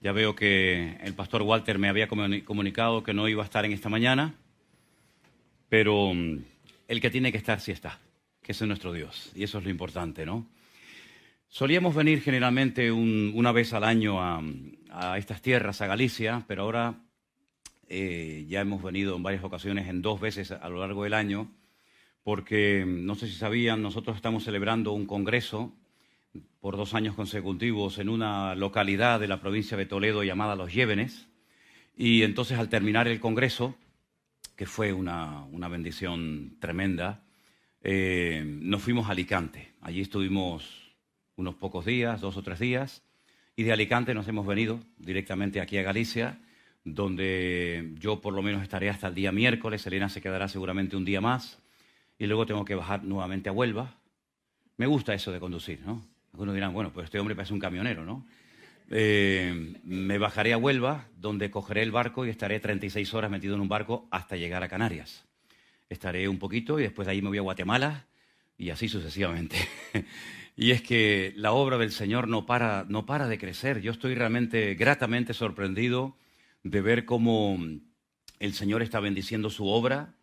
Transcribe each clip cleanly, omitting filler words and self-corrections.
Ya veo que el pastor Walter me había comunicado que no iba a estar en esta mañana, pero el que tiene que estar sí está, que ese es nuestro Dios, y eso es lo importante, ¿no? Solíamos venir generalmente una vez al año a estas tierras, a Galicia, pero ahora ya hemos venido en varias ocasiones, en 2 veces a lo largo del año, porque no sé si sabían, nosotros estamos celebrando un congreso por 2 años consecutivos en una localidad de la provincia de Toledo llamada Los Llévenes, y entonces al terminar el congreso, que fue una bendición tremenda, nos fuimos a Alicante. Allí estuvimos unos pocos días, 2 o 3 días, y de Alicante nos hemos venido directamente aquí a Galicia, donde yo por lo menos estaré hasta el día miércoles. Elena se quedará seguramente un día más, y luego tengo que bajar nuevamente a Huelva. Me gusta eso de conducir, ¿no? Algunos dirán, bueno, pues este hombre parece un camionero, ¿no? Me bajaré a Huelva, donde cogeré el barco y estaré 36 horas metido en un barco hasta llegar a Canarias. Estaré un poquito y después de ahí me voy a Guatemala y así sucesivamente. Y es que la obra del Señor no para de crecer. Yo estoy realmente gratamente sorprendido de ver cómo el Señor está bendiciendo su obra.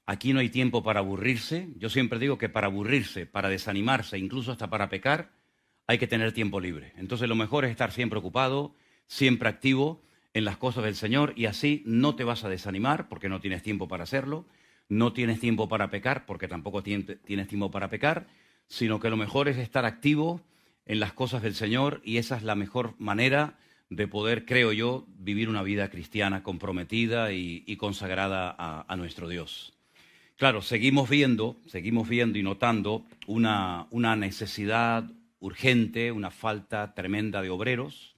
Aquí no hay tiempo para aburrirse. Yo siempre digo que para aburrirse, para desanimarse, incluso hasta para pecar, hay que tener tiempo libre. Entonces lo mejor es estar siempre ocupado, siempre activo en las cosas del Señor, y así no te vas a desanimar porque no tienes tiempo para hacerlo, no tienes tiempo para pecar porque tampoco tienes tiempo para pecar, sino que lo mejor es estar activo en las cosas del Señor, y esa es la mejor manera de poder, creo yo, vivir una vida cristiana comprometida y consagrada a nuestro Dios. Claro, seguimos viendo y notando una necesidad urgente, una falta tremenda de obreros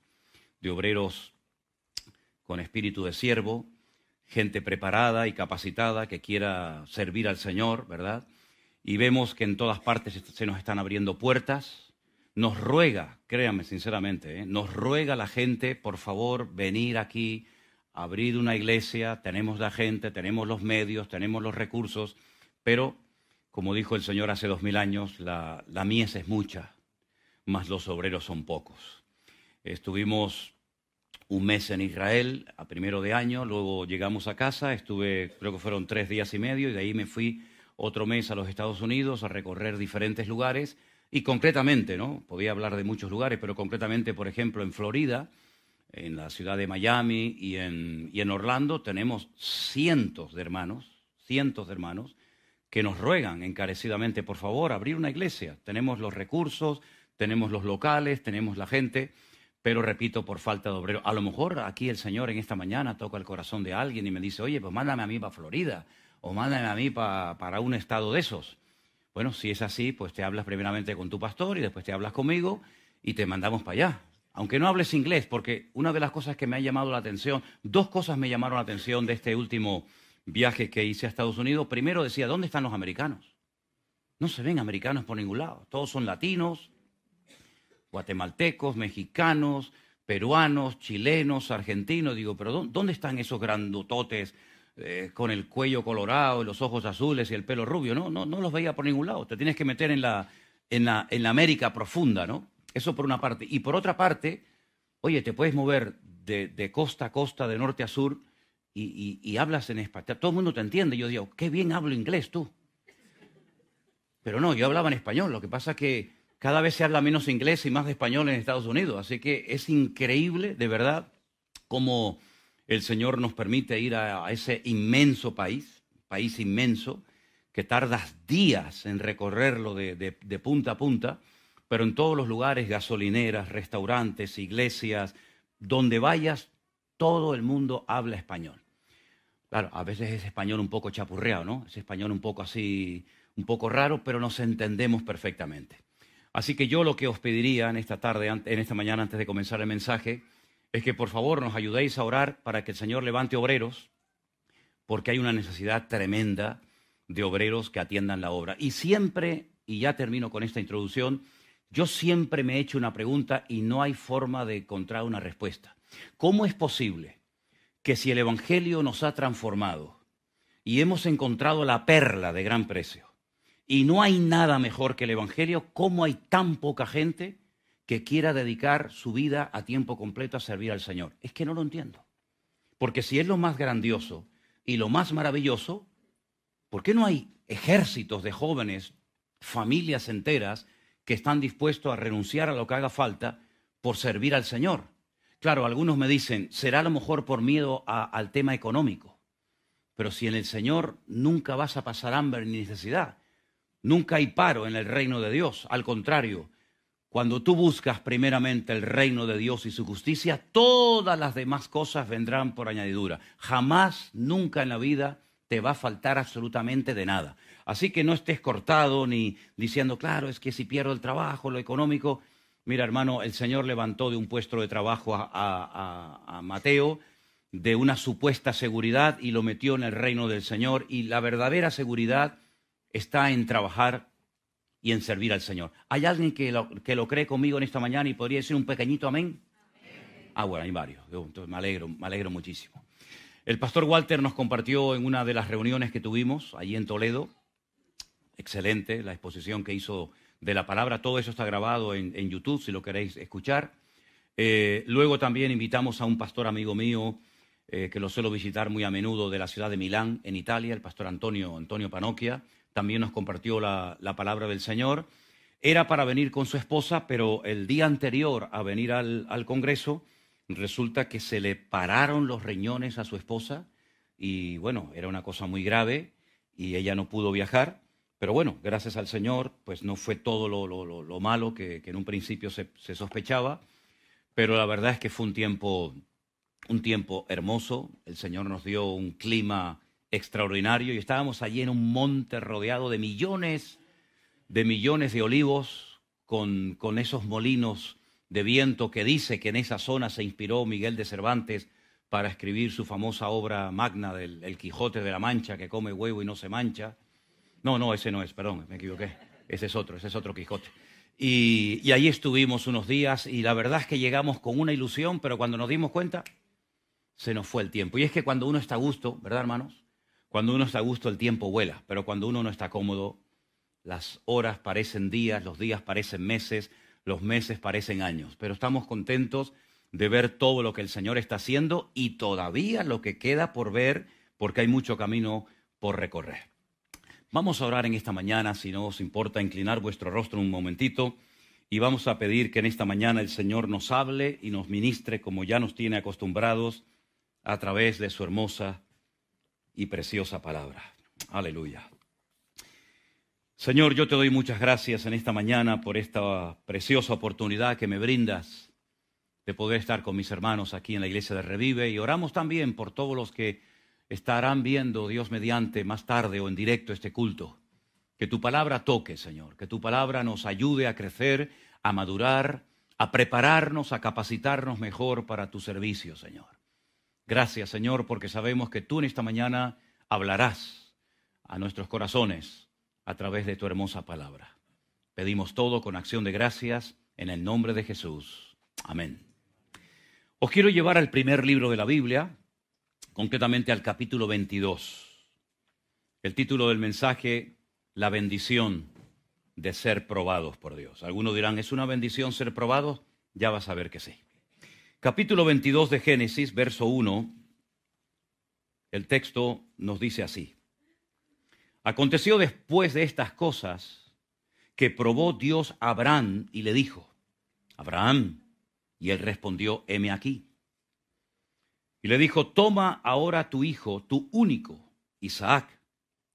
con espíritu de siervo, gente preparada y capacitada que quiera servir al Señor, ¿verdad? Y vemos que en todas partes se nos están abriendo puertas. Nos ruega, créanme sinceramente, nos ruega la gente, por favor, venir aquí, abrir una iglesia. Tenemos la gente, tenemos los medios, tenemos los recursos, pero, como dijo el Señor hace 2000 años, la mies es mucha, mas los obreros son pocos. Estuvimos un mes en Israel a primero de año, luego llegamos a casa, creo que fueron 3 días y medio, y de ahí me fui otro mes a los Estados Unidos a recorrer diferentes lugares. Y concretamente, ¿no? Podía hablar de muchos lugares, pero concretamente, por ejemplo, en Florida, en la ciudad de Miami y en Orlando, tenemos cientos de hermanos que nos ruegan encarecidamente, por favor, abrir una iglesia. Tenemos los recursos, tenemos los locales, tenemos la gente, pero repito, por falta de obreros. A lo mejor aquí el Señor en esta mañana toca el corazón de alguien y me dice, oye, pues mándame a mí para Florida, o mándame a mí para un estado de esos. Bueno, si es así, pues te hablas primeramente con tu pastor y después te hablas conmigo y te mandamos para allá. Aunque no hables inglés, porque una de las cosas que me ha llamado la atención, 2 cosas me llamaron la atención de este último viaje que hice a Estados Unidos. Primero decía, ¿dónde están los americanos? No se ven americanos por ningún lado. Todos son latinos, guatemaltecos, mexicanos, peruanos, chilenos, argentinos. Digo, pero ¿dónde están esos grandototes con el cuello colorado y los ojos azules y el pelo rubio? No los veía por ningún lado. Te tienes que meter en la América profunda, ¿no? Eso por una parte. Y por otra parte, oye, te puedes mover de costa a costa, de norte a sur, y hablas en español. Todo el mundo te entiende. Yo digo, qué bien hablo inglés tú. Pero no, yo hablaba en español. Lo que pasa es que cada vez se habla menos inglés y más de español en Estados Unidos. Así que es increíble, de verdad, cómo el Señor nos permite ir a ese inmenso país inmenso, que tardas días en recorrerlo de punta a punta, pero en todos los lugares, gasolineras, restaurantes, iglesias, donde vayas, todo el mundo habla español. Claro, a veces es español un poco chapurreado, ¿no? Es español un poco así, un poco raro, pero nos entendemos perfectamente. Así que yo lo que os pediría en esta mañana, antes de comenzar el mensaje, es que por favor nos ayudéis a orar para que el Señor levante obreros, porque hay una necesidad tremenda de obreros que atiendan la obra. Y siempre, y ya termino con esta introducción, yo siempre me he hecho una pregunta y no hay forma de encontrar una respuesta. ¿Cómo es posible que si el Evangelio nos ha transformado y hemos encontrado la perla de gran precio, y no hay nada mejor que el Evangelio, cómo hay tan poca gente que quiera dedicar su vida a tiempo completo a servir al Señor? Es que no lo entiendo. Porque si es lo más grandioso y lo más maravilloso, ¿por qué no hay ejércitos de jóvenes, familias enteras, que están dispuestos a renunciar a lo que haga falta por servir al Señor? Claro, algunos me dicen, será a lo mejor por miedo al tema económico. Pero si en el Señor nunca vas a pasar hambre ni necesidad, nunca hay paro en el reino de Dios. Al contrario, cuando tú buscas primeramente el reino de Dios y su justicia, todas las demás cosas vendrán por añadidura. Jamás, nunca en la vida te va a faltar absolutamente de nada. Así que no estés cortado ni diciendo, claro, es que si pierdo el trabajo, lo económico. Mira, hermano, el Señor levantó de un puesto de trabajo a Mateo, de una supuesta seguridad, y lo metió en el reino del Señor. Y la verdadera seguridad está en trabajar y en servir al Señor. ¿Hay alguien que lo cree conmigo en esta mañana y podría decir un pequeñito amén? Amén. Bueno, hay varios. Entonces me alegro muchísimo. El pastor Walter nos compartió en una de las reuniones que tuvimos allí en Toledo. Excelente la exposición que hizo de la palabra. Todo eso está grabado en YouTube si lo queréis escuchar. Luego también invitamos a un pastor amigo mío que lo suelo visitar muy a menudo, de la ciudad de Milán, en Italia, el pastor Antonio Panocchia. También nos compartió la palabra del Señor. Era para venir con su esposa, pero el día anterior a venir al Congreso, resulta que se le pararon los riñones a su esposa y bueno, era una cosa muy grave y ella no pudo viajar. Pero bueno, gracias al Señor, pues no fue todo lo malo que en un principio se sospechaba, pero la verdad es que fue un tiempo hermoso. El Señor nos dio un clima extraordinario y estábamos allí en un monte rodeado de millones de olivos con esos molinos de viento que dice que en esa zona se inspiró Miguel de Cervantes para escribir su famosa obra magna del El Quijote de la Mancha, que come huevo y no se mancha. No, ese no es, perdón, me equivoqué. Ese es otro Quijote. Y ahí estuvimos unos días y la verdad es que llegamos con una ilusión, pero cuando nos dimos cuenta, se nos fue el tiempo. Y es que cuando uno está a gusto, ¿verdad, hermanos? Cuando uno está a gusto, el tiempo vuela, pero cuando uno no está cómodo, las horas parecen días, los días parecen meses, los meses parecen años. Pero estamos contentos de ver todo lo que el Señor está haciendo y todavía lo que queda por ver, porque hay mucho camino por recorrer. Vamos a orar en esta mañana, si no os importa inclinar vuestro rostro un momentito, y vamos a pedir que en esta mañana el Señor nos hable y nos ministre como ya nos tiene acostumbrados a través de su hermosa y preciosa palabra. Aleluya. Señor, yo te doy muchas gracias en esta mañana por esta preciosa oportunidad que me brindas de poder estar con mis hermanos aquí en la iglesia de Revive, y oramos también por todos los que estarán viendo, Dios mediante, más tarde o en directo este culto. Que tu palabra toque, Señor, que tu palabra nos ayude a crecer, a madurar, a prepararnos, a capacitarnos mejor para tu servicio, Señor. Gracias, Señor, porque sabemos que tú en esta mañana hablarás a nuestros corazones a través de tu hermosa palabra. Pedimos todo con acción de gracias en el nombre de Jesús. Amén. Os quiero llevar al primer libro de la Biblia, concretamente al capítulo 22. El título del mensaje, la bendición de ser probados por Dios. Algunos dirán, ¿es una bendición ser probados? Ya vas a ver que sí. Capítulo 22 de Génesis, verso 1, el texto nos dice así. Aconteció después de estas cosas que probó Dios a Abraham y le dijo, Abraham, y él respondió, heme aquí. Y le dijo, toma ahora tu hijo, tu único, Isaac,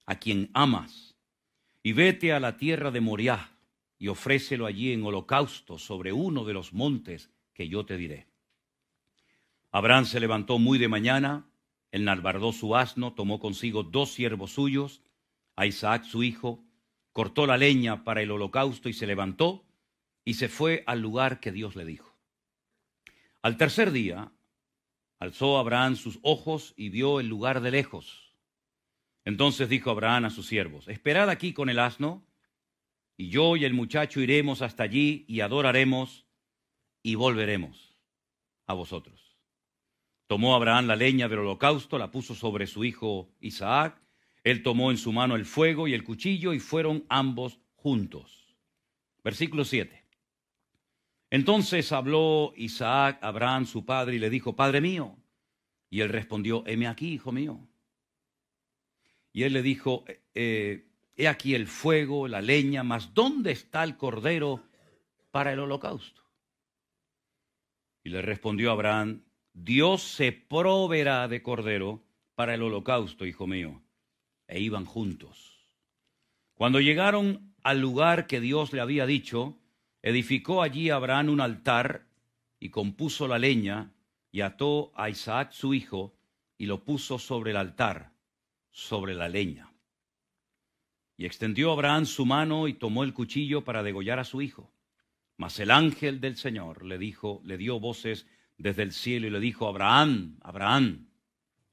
a quien amas, y vete a la tierra de Moriah y ofrécelo allí en holocausto sobre uno de los montes que yo te diré. Abraham se levantó muy de mañana, enalbardó su asno, tomó consigo 2 siervos suyos, a Isaac su hijo, cortó la leña para el holocausto y se levantó y se fue al lugar que Dios le dijo. Al tercer día, alzó Abraham sus ojos y vio el lugar de lejos. Entonces dijo Abraham a sus siervos, esperad aquí con el asno, y yo y el muchacho iremos hasta allí y adoraremos y volveremos a vosotros. Tomó Abraham la leña del holocausto, la puso sobre su hijo Isaac, él tomó en su mano el fuego y el cuchillo y fueron ambos juntos. Versículo 7. Entonces habló Isaac a Abraham, su padre, y le dijo, Padre mío. Y él respondió, heme aquí, hijo mío. Y él le dijo, he aquí el fuego, la leña, mas ¿dónde está el cordero para el holocausto? Y le respondió Abraham, Dios se proveerá de cordero para el holocausto, hijo mío. E iban juntos. Cuando llegaron al lugar que Dios le había dicho, edificó allí Abraham un altar y compuso la leña y ató a Isaac su hijo y lo puso sobre el altar, sobre la leña. Y extendió Abraham su mano y tomó el cuchillo para degollar a su hijo. Mas el ángel del Señor le dio voces desde el cielo y le dijo, Abraham, Abraham.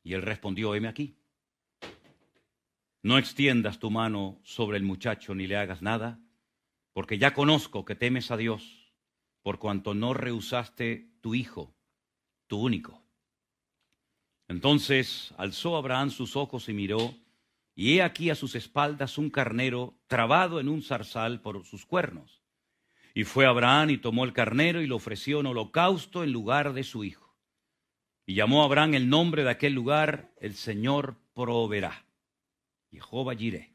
Y él respondió, heme aquí. No extiendas tu mano sobre el muchacho ni le hagas nada, porque ya conozco que temes a Dios, por cuanto no rehusaste tu hijo, tu único. Entonces alzó Abraham sus ojos y miró, y he aquí a sus espaldas un carnero trabado en un zarzal por sus cuernos. Y fue Abraham y tomó el carnero y lo ofreció en holocausto en lugar de su hijo. Y llamó a Abraham el nombre de aquel lugar, el Señor proveerá. Jehová Jireh.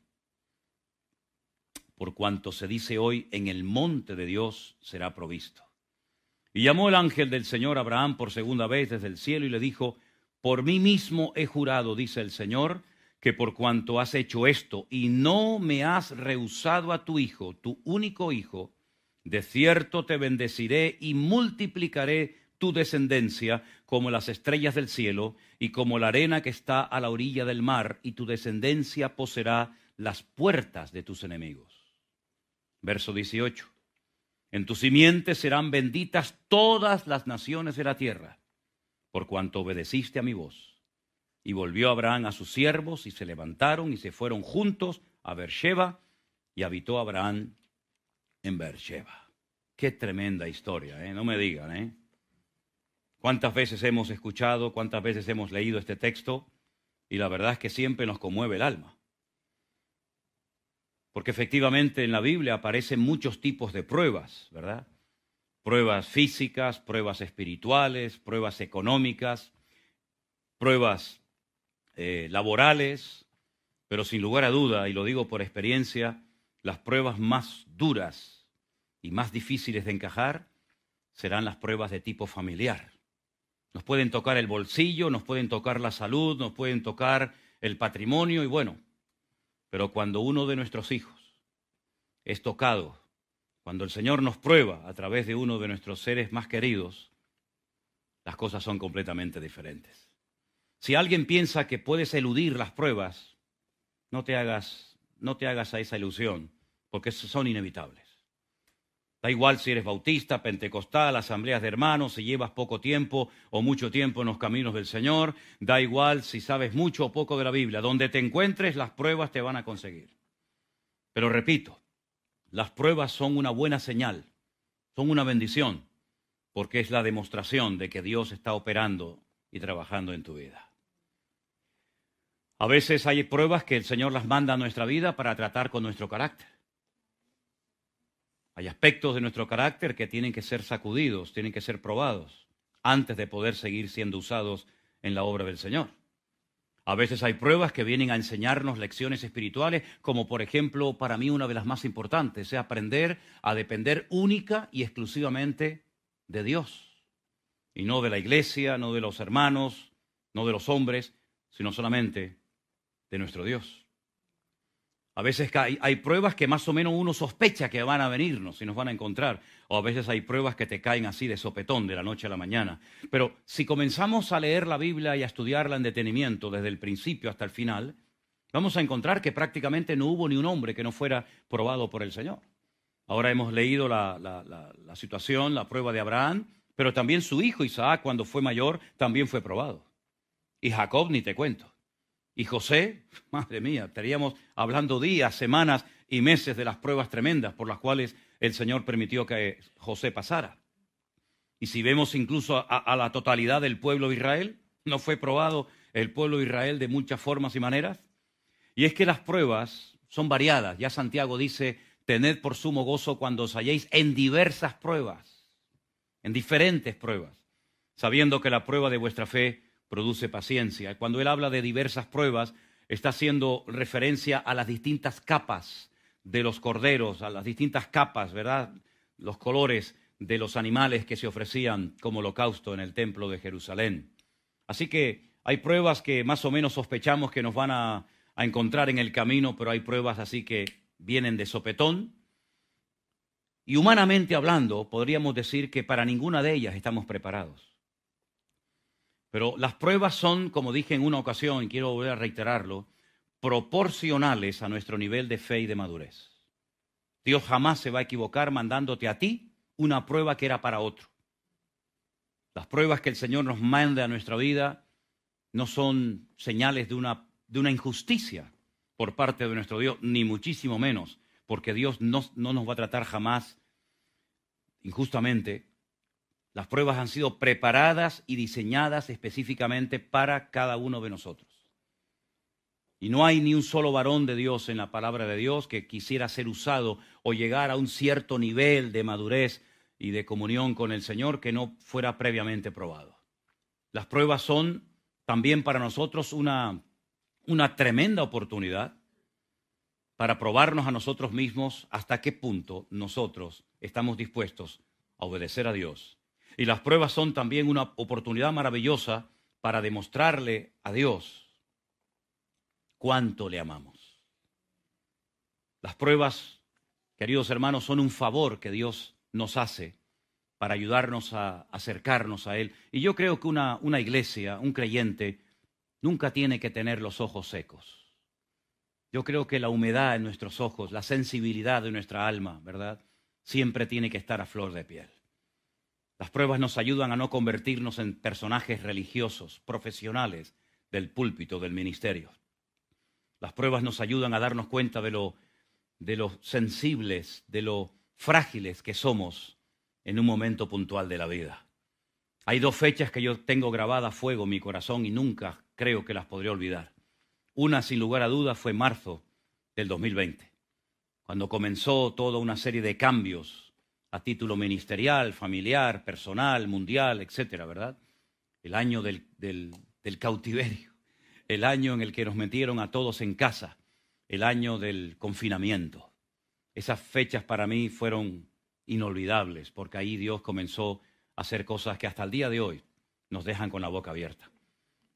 Por cuanto se dice hoy, en el monte de Dios será provisto. Y llamó el ángel del Señor a Abraham por segunda vez desde el cielo y le dijo, por mí mismo he jurado, dice el Señor, que por cuanto has hecho esto y no me has rehusado a tu hijo, tu único hijo, de cierto te bendeciré y multiplicaré tu descendencia como las estrellas del cielo y como la arena que está a la orilla del mar, y tu descendencia poseerá las puertas de tus enemigos. Verso 18. En tu simiente serán benditas todas las naciones de la tierra, por cuanto obedeciste a mi voz. Y volvió Abraham a sus siervos, y se levantaron y se fueron juntos a Beersheba, y habitó Abraham en Beersheba. Qué tremenda historia, no me digan, ¿Cuántas veces hemos escuchado, cuántas veces hemos leído este texto? Y la verdad es que siempre nos conmueve el alma. Porque efectivamente en la Biblia aparecen muchos tipos de pruebas, ¿verdad? Pruebas físicas, pruebas espirituales, pruebas económicas, pruebas laborales, pero sin lugar a duda, y lo digo por experiencia, las pruebas más duras y más difíciles de encajar serán las pruebas de tipo familiar. Nos pueden tocar el bolsillo, nos pueden tocar la salud, nos pueden tocar el patrimonio y bueno, pero cuando uno de nuestros hijos es tocado, cuando el Señor nos prueba a través de uno de nuestros seres más queridos, las cosas son completamente diferentes. Si alguien piensa que puedes eludir las pruebas, no te hagas a esa ilusión, porque son inevitables. Da igual si eres bautista, pentecostal, asambleas de hermanos, si llevas poco tiempo o mucho tiempo en los caminos del Señor. Da igual si sabes mucho o poco de la Biblia. Donde te encuentres, las pruebas te van a conseguir. Pero repito, las pruebas son una buena señal, son una bendición, porque es la demostración de que Dios está operando y trabajando en tu vida. A veces hay pruebas que el Señor las manda a nuestra vida para tratar con nuestro carácter. Hay aspectos de nuestro carácter que tienen que ser sacudidos, tienen que ser probados, antes de poder seguir siendo usados en la obra del Señor. A veces hay pruebas que vienen a enseñarnos lecciones espirituales, como por ejemplo, para mí una de las más importantes, es aprender a depender única y exclusivamente de Dios. Y no de la iglesia, no de los hermanos, no de los hombres, sino solamente de nuestro Dios. A veces hay pruebas que más o menos uno sospecha que van a venirnos y nos van a encontrar. O a veces hay pruebas que te caen así de sopetón de la noche a la mañana. Pero si comenzamos a leer la Biblia y a estudiarla en detenimiento desde el principio hasta el final, vamos a encontrar que prácticamente no hubo ni un hombre que no fuera probado por el Señor. Ahora hemos leído la situación, la prueba de Abraham, pero también su hijo Isaac, cuando fue mayor, también fue probado. Y Jacob ni te cuento. Y José, madre mía, estaríamos hablando días, semanas y meses de las pruebas tremendas por las cuales el Señor permitió que José pasara. Y si vemos incluso a la totalidad del pueblo de Israel, ¿no fue probado el pueblo de Israel de muchas formas y maneras? Y es que las pruebas son variadas. Ya Santiago dice, tened por sumo gozo cuando os halléis en diversas pruebas. en diferentes pruebas, sabiendo que la prueba de vuestra fe produce paciencia. Cuando él habla de diversas pruebas, está haciendo referencia a las distintas capas de los corderos, a las distintas capas, ¿verdad? Los colores de los animales que se ofrecían como holocausto en el templo de Jerusalén. Así que hay pruebas que más o menos sospechamos que nos van a encontrar en el camino, pero hay pruebas así que vienen de sopetón. Y humanamente hablando, podríamos decir que para ninguna de ellas estamos preparados. Pero las pruebas son, como dije en una ocasión, y quiero volver a reiterarlo, proporcionales a nuestro nivel de fe y de madurez. Dios jamás se va a equivocar mandándote a ti una prueba que era para otro. Las pruebas que el Señor nos manda a nuestra vida no son señales de una injusticia por parte de nuestro Dios, ni muchísimo menos, porque Dios no nos va a tratar jamás injustamente. Las pruebas han sido preparadas y diseñadas específicamente para cada uno de nosotros. Y no hay ni un solo varón de Dios en la palabra de Dios que quisiera ser usado o llegar a un cierto nivel de madurez y de comunión con el Señor que no fuera previamente probado. Las pruebas son también para nosotros una tremenda oportunidad para probarnos a nosotros mismos hasta qué punto nosotros estamos dispuestos a obedecer a Dios. Y las pruebas son también una oportunidad maravillosa para demostrarle a Dios cuánto le amamos. Las pruebas, queridos hermanos, son un favor que Dios nos hace para ayudarnos a acercarnos a Él. Y yo creo que una iglesia, un creyente, nunca tiene que tener los ojos secos. Yo creo que la humedad en nuestros ojos, la sensibilidad de nuestra alma, ¿verdad?, siempre tiene que estar a flor de piel. Las pruebas nos ayudan a no convertirnos en personajes religiosos, profesionales del púlpito, del ministerio. Las pruebas nos ayudan a darnos cuenta de lo sensibles, de lo frágiles que somos en un momento puntual de la vida. Hay dos fechas que yo tengo grabadas a fuego en mi corazón y nunca creo que las podré olvidar. Una, sin lugar a dudas, fue marzo del 2020, cuando comenzó toda una serie de cambios a título ministerial, familiar, personal, mundial, etcétera, ¿verdad? El año del cautiverio, el año en el que nos metieron a todos en casa, el año del confinamiento. Esas fechas para mí fueron inolvidables, porque ahí Dios comenzó a hacer cosas que hasta el día de hoy nos dejan con la boca abierta.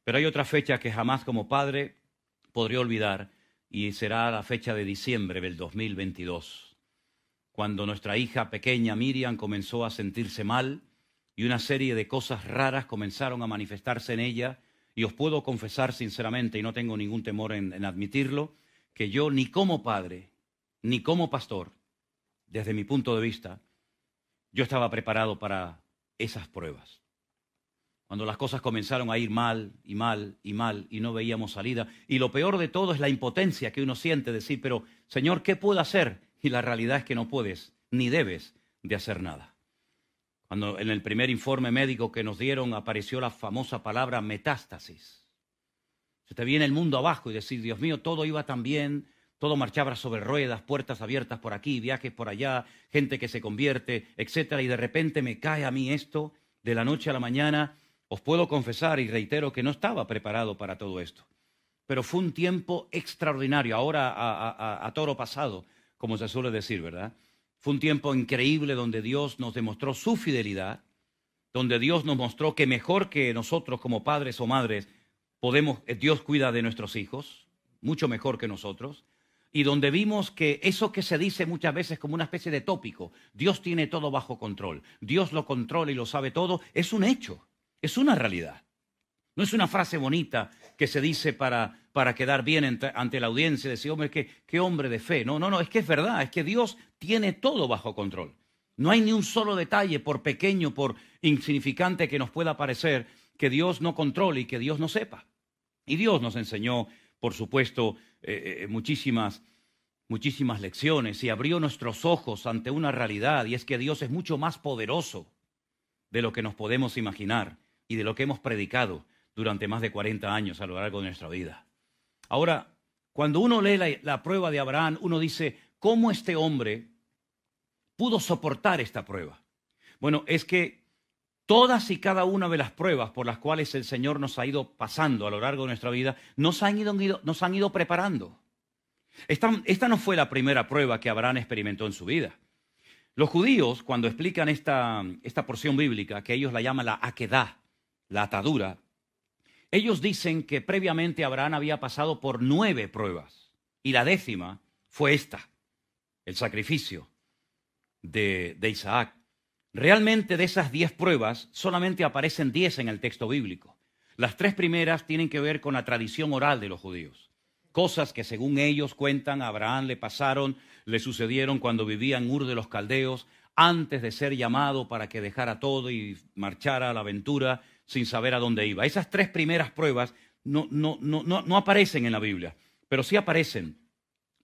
Pero hay otra fecha que jamás como padre podré olvidar, y será la fecha de diciembre del 2022, cuando nuestra hija pequeña Miriam comenzó a sentirse mal y una serie de cosas raras comenzaron a manifestarse en ella. Y os puedo confesar sinceramente, y no tengo ningún temor en admitirlo, que yo ni como padre, ni como pastor, desde mi punto de vista, yo estaba preparado para esas pruebas. Cuando las cosas comenzaron a ir mal y mal y mal y no veíamos salida. Y lo peor de todo es la impotencia que uno siente, decir, pero Señor, ¿qué puedo hacer? Y la realidad es que no puedes ni debes de hacer nada. Cuando en el primer informe médico que nos dieron apareció la famosa palabra metástasis. Se te viene el mundo abajo y decir, Dios mío, todo iba tan bien, todo marchaba sobre ruedas, puertas abiertas por aquí, viajes por allá, gente que se convierte, etcétera, y de repente me cae a mí esto de la noche a la mañana. Os puedo confesar y reitero que no estaba preparado para todo esto. Pero fue un tiempo extraordinario, ahora a toro pasado, como se suele decir, ¿verdad? Fue un tiempo increíble donde Dios nos demostró su fidelidad, donde Dios nos mostró que mejor que nosotros como padres o madres Dios cuida de nuestros hijos, mucho mejor que nosotros, y donde vimos que eso que se dice muchas veces como una especie de tópico, Dios tiene todo bajo control, Dios lo controla y lo sabe todo, es un hecho, es una realidad. No es una frase bonita que se dice para quedar bien ante la audiencia y decir, hombre, qué hombre de fe. No, es que es verdad, es que Dios tiene todo bajo control. No hay ni un solo detalle, por pequeño, por insignificante que nos pueda parecer, que Dios no controle y que Dios no sepa. Y Dios nos enseñó, por supuesto, muchísimas lecciones y abrió nuestros ojos ante una realidad, y es que Dios es mucho más poderoso de lo que nos podemos imaginar y de lo que hemos predicado durante más de 40 años a lo largo de nuestra vida. Ahora, cuando uno lee la prueba de Abraham, uno dice, ¿cómo este hombre pudo soportar esta prueba? Bueno, es que Todas y cada una de las pruebas por las cuales el Señor nos ha ido pasando a lo largo de nuestra vida, nos han ido preparando. Esta no fue la primera prueba que Abraham experimentó en su vida. Los judíos, cuando explican esta porción bíblica, que ellos la llaman la akedah, la atadura, ellos dicen que previamente Abraham había pasado por 9 pruebas. Y la 10ª fue esta, el sacrificio de Isaac. Realmente de esas 10 pruebas solamente aparecen 10 en el texto bíblico. Las 3 primeras tienen que ver con la tradición oral de los judíos. Cosas que según ellos cuentan a Abraham le sucedieron cuando vivía en Ur de los Caldeos, antes de ser llamado para que dejara todo y marchara a la aventura sin saber a dónde iba. Esas 3 primeras pruebas no aparecen en la Biblia, pero sí aparecen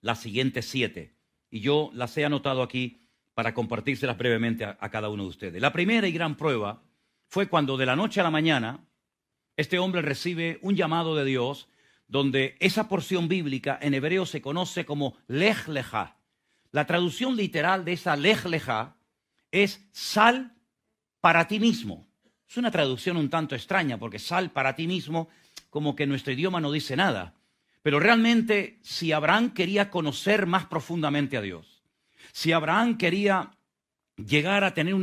las siguientes 7. Y yo las he anotado aquí para compartírselas brevemente a cada uno de ustedes. La primera y gran prueba fue cuando de la noche a la mañana este hombre recibe un llamado de Dios, donde esa porción bíblica en hebreo se conoce como Lej Lejá. La traducción literal de esa Lej Lejá es sal para ti mismo. Es una traducción un tanto extraña, porque sal para ti mismo, como que nuestro idioma no dice nada. Pero realmente, si Abraham quería conocer más profundamente a Dios, si Abraham quería llegar a tener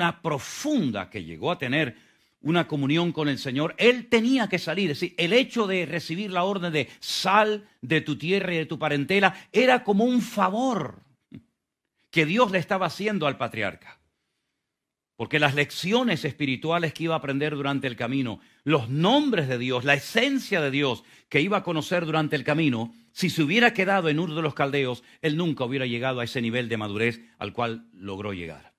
que llegó a tener una comunión con el Señor, él tenía que salir. Es decir, el hecho de recibir la orden de sal de tu tierra y de tu parentela era como un favor que Dios le estaba haciendo al patriarca. Porque las lecciones espirituales que iba a aprender durante el camino, los nombres de Dios, la esencia de Dios que iba a conocer durante el camino, si se hubiera quedado en Ur de los Caldeos, él nunca hubiera llegado a ese nivel de madurez al cual logró llegar.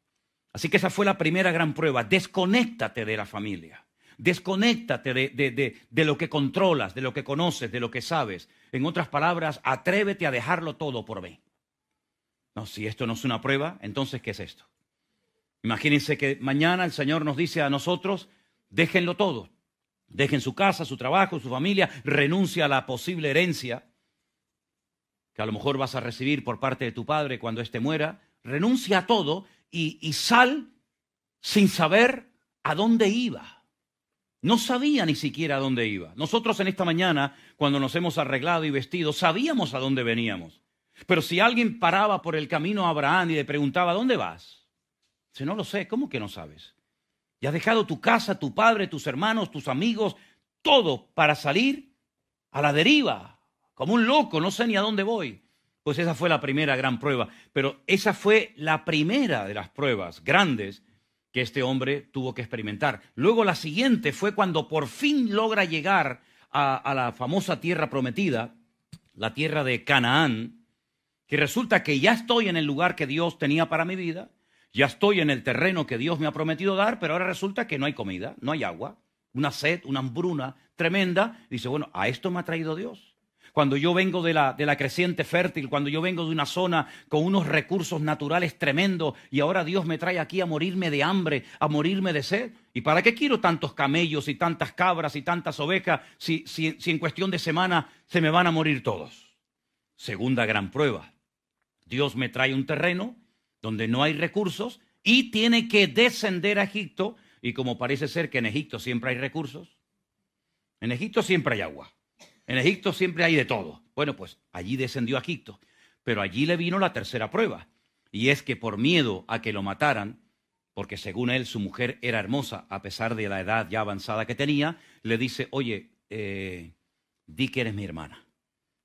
Así que esa fue la primera gran prueba. Desconéctate de la familia. Desconéctate de lo que controlas, de lo que conoces, de lo que sabes. En otras palabras, atrévete a dejarlo todo por mí. No, si esto no es una prueba, entonces ¿qué es esto? Imagínense que mañana el Señor nos dice a nosotros, déjenlo todo. Dejen su casa, su trabajo, su familia, renuncia a la posible herencia que a lo mejor vas a recibir por parte de tu padre cuando éste muera. Renuncia a todo y sal sin saber a dónde iba. No sabía ni siquiera a dónde iba. Nosotros en esta mañana, cuando nos hemos arreglado y vestido, sabíamos a dónde veníamos. Pero si alguien paraba por el camino a Abraham y le preguntaba, ¿dónde vas? Dice, no lo sé. ¿Cómo que no sabes? Y has dejado tu casa, tu padre, tus hermanos, tus amigos, todo para salir a la deriva, como un loco, no sé ni a dónde voy. Pues esa fue la primera gran prueba. Pero esa fue la primera de las pruebas grandes que este hombre tuvo que experimentar. Luego la siguiente fue cuando por fin logra llegar a la famosa tierra prometida, la tierra de Canaán, que resulta que ya estoy en el lugar que Dios tenía para mi vida, ya estoy en el terreno que Dios me ha prometido dar, pero ahora resulta que no hay comida, no hay agua, una sed, una hambruna tremenda. Dice, bueno, a esto me ha traído Dios. Cuando yo vengo de la creciente fértil, cuando yo vengo de una zona con unos recursos naturales tremendos y ahora Dios me trae aquí a morirme de hambre, a morirme de sed. ¿Y para qué quiero tantos camellos y tantas cabras y tantas ovejas si en cuestión de semana se me van a morir todos? Segunda gran prueba. Dios me trae un terreno donde no hay recursos y tiene que descender a Egipto. Y como parece ser que en Egipto siempre hay recursos, en Egipto siempre hay agua. En Egipto siempre hay de todo. Bueno, pues allí descendió a Egipto. Pero allí le vino la tercera prueba. Y es que por miedo a que lo mataran, porque según él su mujer era hermosa, a pesar de la edad ya avanzada que tenía, le dice, oye, di que eres mi hermana.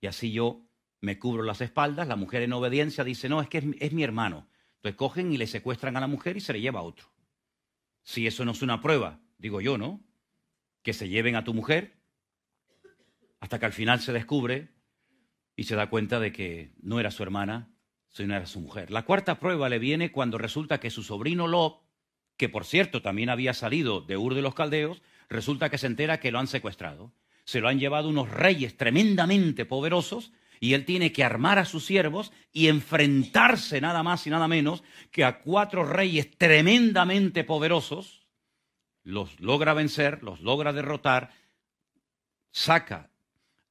Y así yo me cubro las espaldas. La mujer en obediencia dice, no, es que es mi hermano. Entonces cogen y le secuestran a la mujer y se le lleva a otro. Si eso no es una prueba, digo yo, ¿no? Que se lleven a tu mujer hasta que al final se descubre y se da cuenta de que no era su hermana, sino era su mujer. La cuarta prueba le viene cuando resulta que su sobrino Lot, que por cierto también había salido de Ur de los Caldeos, resulta que se entera que lo han secuestrado. Se lo han llevado unos reyes tremendamente poderosos y él tiene que armar a sus siervos y enfrentarse nada más y nada menos que a 4 reyes tremendamente poderosos. Los logra vencer, los logra derrotar, saca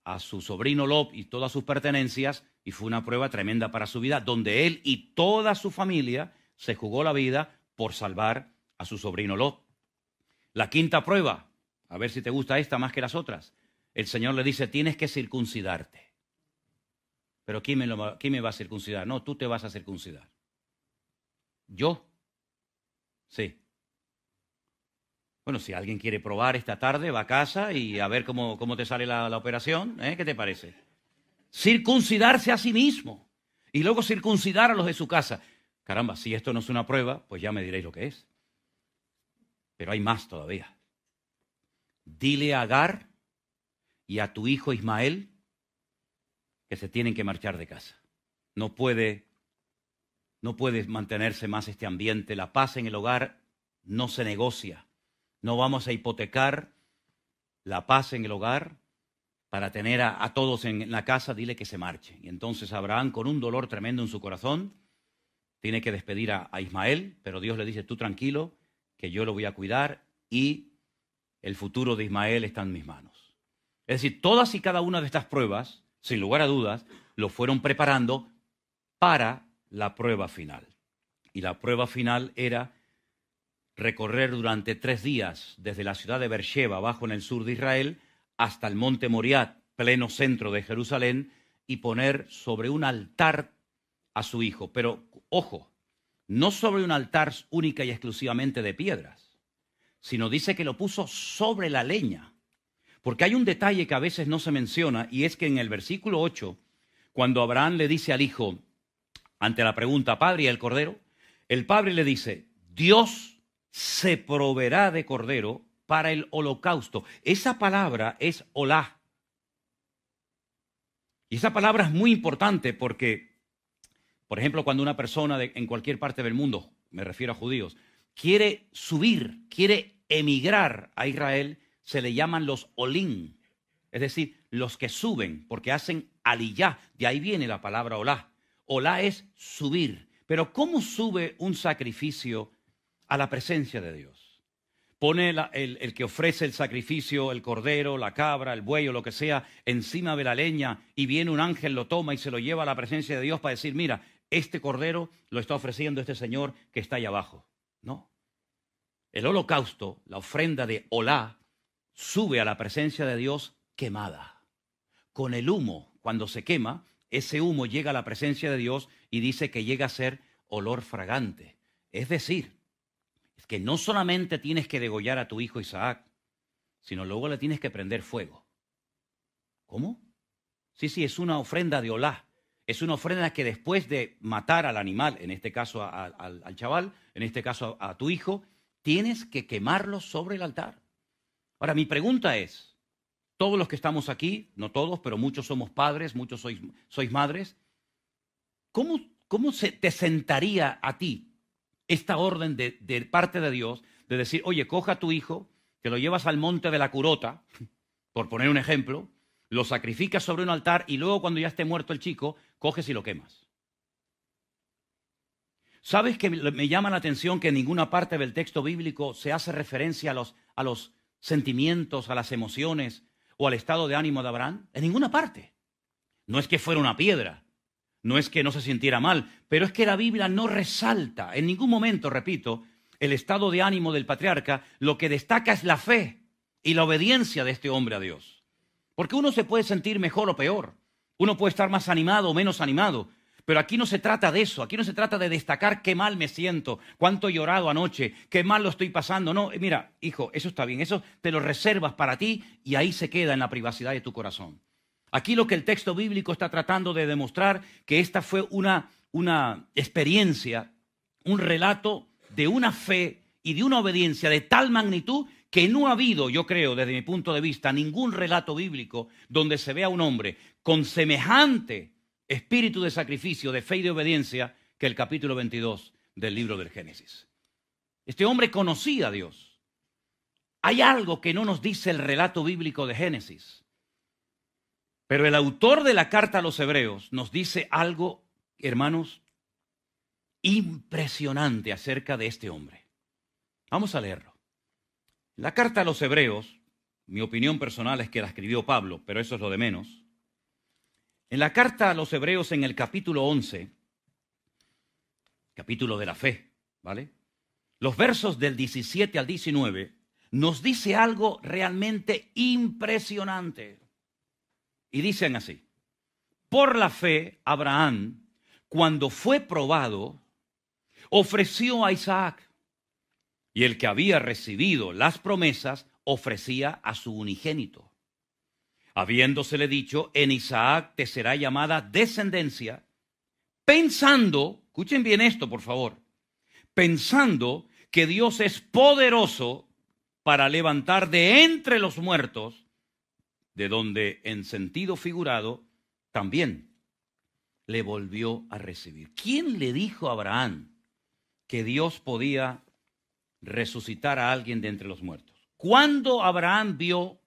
a su sobrino Lot y todas sus pertenencias, y fue una prueba tremenda para su vida, donde él y toda su familia se jugó la vida por salvar a su sobrino Lot. La quinta prueba, a ver si te gusta esta más que las otras. El Señor le dice, tienes que circuncidarte. Pero ¿quién me va a circuncidar? No, tú te vas a circuncidar. ¿Yo? Sí. Bueno, si alguien quiere probar esta tarde, va a casa y a ver cómo te sale la operación. ¿Qué te parece? Circuncidarse a sí mismo y luego circuncidar a los de su casa. Caramba, si esto no es una prueba, pues ya me diréis lo que es. Pero hay más todavía. Dile a Agar y a tu hijo Ismael que se tienen que marchar de casa. No puede mantenerse más este ambiente. La paz en el hogar no se negocia. No vamos a hipotecar la paz en el hogar para tener a todos en la casa. Dile que se marche. Y entonces Abraham, con un dolor tremendo en su corazón, tiene que despedir a Ismael, pero Dios le dice, tú tranquilo, que yo lo voy a cuidar y el futuro de Ismael está en mis manos. Es decir, todas y cada una de estas pruebas, sin lugar a dudas, lo fueron preparando para la prueba final. Y la prueba final era recorrer durante 3 días desde la ciudad de Beersheba, abajo en el sur de Israel, hasta el monte Moriah, pleno centro de Jerusalén, y poner sobre un altar a su hijo. Pero, ojo, no sobre un altar única y exclusivamente de piedras, sino dice que lo puso sobre la leña. Porque hay un detalle que a veces no se menciona, y es que en el versículo 8, cuando Abraham le dice al hijo, ante la pregunta, ¿padre y el cordero? El padre le dice, Dios se proveerá de cordero para el holocausto. Esa palabra es olá. Y esa palabra es muy importante porque, por ejemplo, cuando una persona en cualquier parte del mundo, me refiero a judíos, quiere subir, quiere emigrar a Israel, se le llaman los olín, es decir, los que suben, porque hacen aliyá, de ahí viene la palabra olá. Olá es subir, pero ¿cómo sube un sacrificio a la presencia de Dios? Pone el que ofrece el sacrificio, el cordero, la cabra, el buey o lo que sea, encima de la leña y viene un ángel, lo toma y se lo lleva a la presencia de Dios para decir, mira, este cordero lo está ofreciendo este señor que está ahí abajo. No. El holocausto, la ofrenda de olá, sube a la presencia de Dios quemada. Con el humo, cuando se quema, ese humo llega a la presencia de Dios y dice que llega a ser olor fragante. Es decir, es que no solamente tienes que degollar a tu hijo Isaac, sino luego le tienes que prender fuego. ¿Cómo? Sí, es una ofrenda de olá. Es una ofrenda que después de matar al animal, en este caso al chaval, en este caso a tu hijo, tienes que quemarlo sobre el altar. Ahora, mi pregunta es, todos los que estamos aquí, no todos, pero muchos somos padres, muchos sois madres, ¿cómo te sentaría a ti esta orden de parte de Dios de decir, oye, coja a tu hijo, te lo llevas al monte de la Curota, por poner un ejemplo, lo sacrificas sobre un altar y luego cuando ya esté muerto el chico, coges y lo quemas? ¿Sabes que me llama la atención que en ninguna parte del texto bíblico se hace referencia a los sentimientos, a las emociones o al estado de ánimo de Abraham? En ninguna parte. No es que fuera una piedra, no es que no se sintiera mal, pero es que la Biblia no resalta en ningún momento, repito, el estado de ánimo del patriarca. Lo que destaca es la fe y la obediencia de este hombre a Dios. Porque uno se puede sentir mejor o peor, uno puede estar más animado o menos animado, pero aquí no se trata de eso, aquí no se trata de destacar qué mal me siento, cuánto he llorado anoche, qué mal lo estoy pasando. No, mira, hijo, eso está bien, eso te lo reservas para ti y ahí se queda en la privacidad de tu corazón. Aquí lo que el texto bíblico está tratando de demostrar, que esta fue una experiencia, un relato de una fe y de una obediencia de tal magnitud que no ha habido, yo creo, desde mi punto de vista, ningún relato bíblico donde se vea un hombre con semejante espíritu de sacrificio, de fe y de obediencia que el capítulo 22 del libro del Génesis. Este hombre conocía a Dios. Hay algo que no nos dice el relato bíblico de Génesis, pero el autor de la carta a los Hebreos nos dice algo, hermanos, impresionante acerca de este hombre. Vamos a leerlo. La carta a los Hebreos, mi opinión personal es que la escribió Pablo, pero eso es lo de menos. En la carta a los Hebreos, en el capítulo 11, capítulo de la fe, ¿vale? Los versos del 17 al 19 nos dice algo realmente impresionante. Y dicen así: por la fe, Abraham, cuando fue probado, ofreció a Isaac. Y el que había recibido las promesas ofrecía a su unigénito, habiéndosele dicho: en Isaac te será llamada descendencia, pensando, escuchen bien esto por favor, pensando que Dios es poderoso para levantar de entre los muertos, de donde en sentido figurado también le volvió a recibir. ¿Quién le dijo a Abraham que Dios podía resucitar a alguien de entre los muertos? ¿Cuándo Abraham vio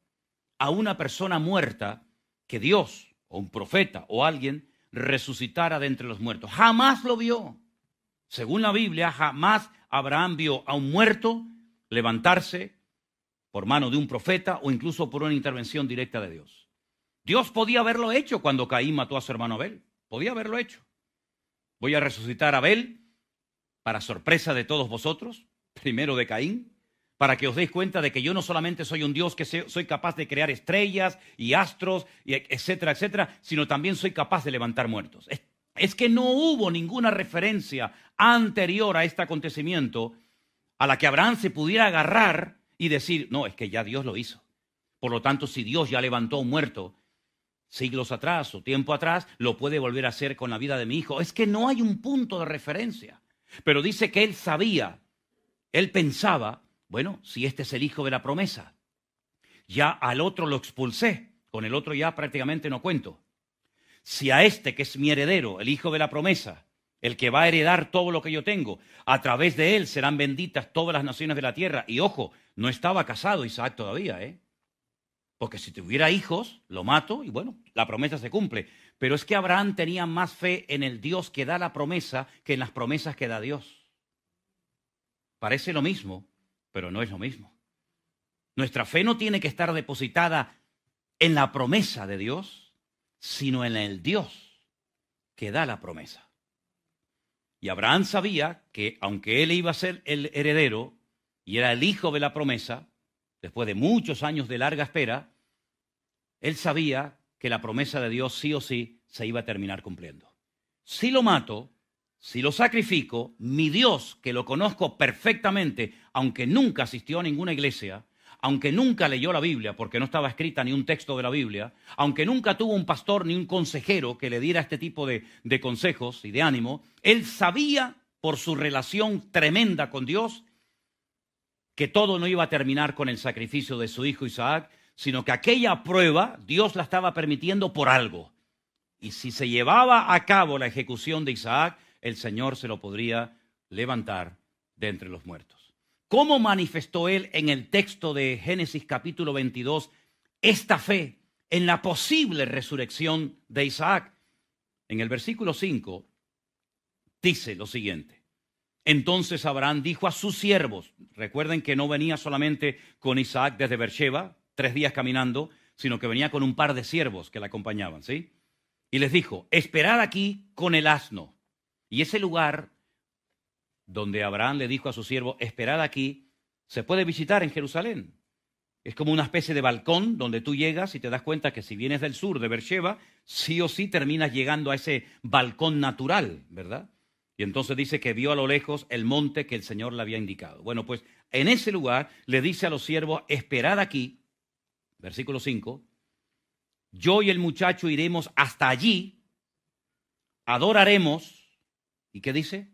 a una persona muerta que Dios o un profeta o alguien resucitara de entre los muertos? Jamás lo vio. Según la Biblia, jamás Abraham vio a un muerto levantarse por mano de un profeta o incluso por una intervención directa de Dios. Dios podía haberlo hecho cuando Caín mató a su hermano Abel. Podía haberlo hecho. Voy a resucitar a Abel para sorpresa de todos vosotros, primero de Caín, para que os deis cuenta de que yo no solamente soy un Dios que soy capaz de crear estrellas y astros, y etcétera, etcétera, sino también soy capaz de levantar muertos. Es que no hubo ninguna referencia anterior a este acontecimiento a la que Abraham se pudiera agarrar y decir: no, es que ya Dios lo hizo. Por lo tanto, si Dios ya levantó a un muerto siglos atrás o tiempo atrás, lo puede volver a hacer con la vida de mi hijo. Es que no hay un punto de referencia. Pero dice que él sabía, él pensaba: bueno, si este es el hijo de la promesa, ya al otro lo expulsé, con el otro ya prácticamente no cuento. Si a este, que es mi heredero, el hijo de la promesa, el que va a heredar todo lo que yo tengo, a través de él serán benditas todas las naciones de la tierra. Y ojo, no estaba casado Isaac todavía, porque si tuviera hijos, lo mato y bueno, la promesa se cumple. Pero es que Abraham tenía más fe en el Dios que da la promesa que en las promesas que da Dios. Parece lo mismo, pero no es lo mismo. Nuestra fe no tiene que estar depositada en la promesa de Dios, sino en el Dios que da la promesa. Y Abraham sabía que aunque él iba a ser el heredero y era el hijo de la promesa, después de muchos años de larga espera, él sabía que la promesa de Dios sí o sí se iba a terminar cumpliendo. Si lo mato, si lo sacrifico, mi Dios, que lo conozco perfectamente, aunque nunca asistió a ninguna iglesia, aunque nunca leyó la Biblia, porque no estaba escrita ni un texto de la Biblia, aunque nunca tuvo un pastor ni un consejero que le diera este tipo de consejos y de ánimo, él sabía por su relación tremenda con Dios que todo no iba a terminar con el sacrificio de su hijo Isaac, sino que aquella prueba Dios la estaba permitiendo por algo. Y si se llevaba a cabo la ejecución de Isaac, el Señor se lo podría levantar de entre los muertos. ¿Cómo manifestó él en el texto de Génesis capítulo 22 esta fe en la posible resurrección de Isaac? En el versículo 5 dice lo siguiente: entonces Abraham dijo a sus siervos, recuerden que no venía solamente con Isaac desde Beersheba, 3 días caminando, sino que venía con un par de siervos que le acompañaban, ¿sí? Y les dijo: esperad aquí con el asno. Y ese lugar donde Abraham le dijo a su siervo: esperad aquí, se puede visitar en Jerusalén. Es como una especie de balcón donde tú llegas y te das cuenta que si vienes del sur de Beersheba, sí o sí terminas llegando a ese balcón natural, ¿verdad? Y entonces dice que vio a lo lejos el monte que el Señor le había indicado. Bueno, pues en ese lugar le dice a los siervos: esperad aquí, versículo 5, yo y el muchacho iremos hasta allí, adoraremos, ¿y qué dice?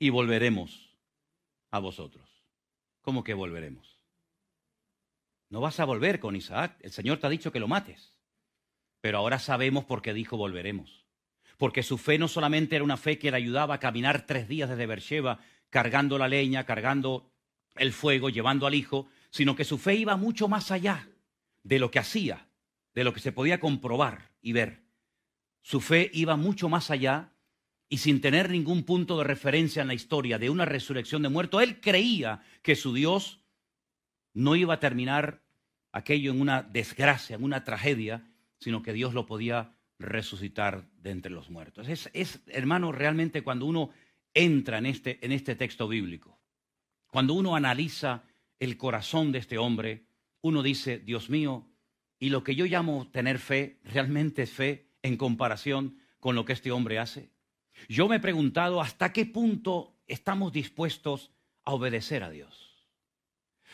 Y volveremos a vosotros. ¿Cómo que volveremos? No vas a volver con Isaac, el Señor te ha dicho que lo mates. Pero ahora sabemos por qué dijo volveremos. Porque su fe no solamente era una fe que le ayudaba a caminar 3 días desde Beersheba, cargando la leña, cargando el fuego, llevando al hijo, sino que su fe iba mucho más allá de lo que hacía, de lo que se podía comprobar y ver. Su fe iba mucho más allá y sin tener ningún punto de referencia en la historia de una resurrección de muertos, él creía que su Dios no iba a terminar aquello en una desgracia, en una tragedia, sino que Dios lo podía resucitar de entre los muertos. Hermano, realmente cuando uno entra en este texto bíblico, cuando uno analiza el corazón de este hombre, uno dice, Dios mío, y lo que yo llamo tener fe, ¿realmente es fe en comparación con lo que este hombre hace? Yo me he preguntado hasta qué punto estamos dispuestos a obedecer a Dios.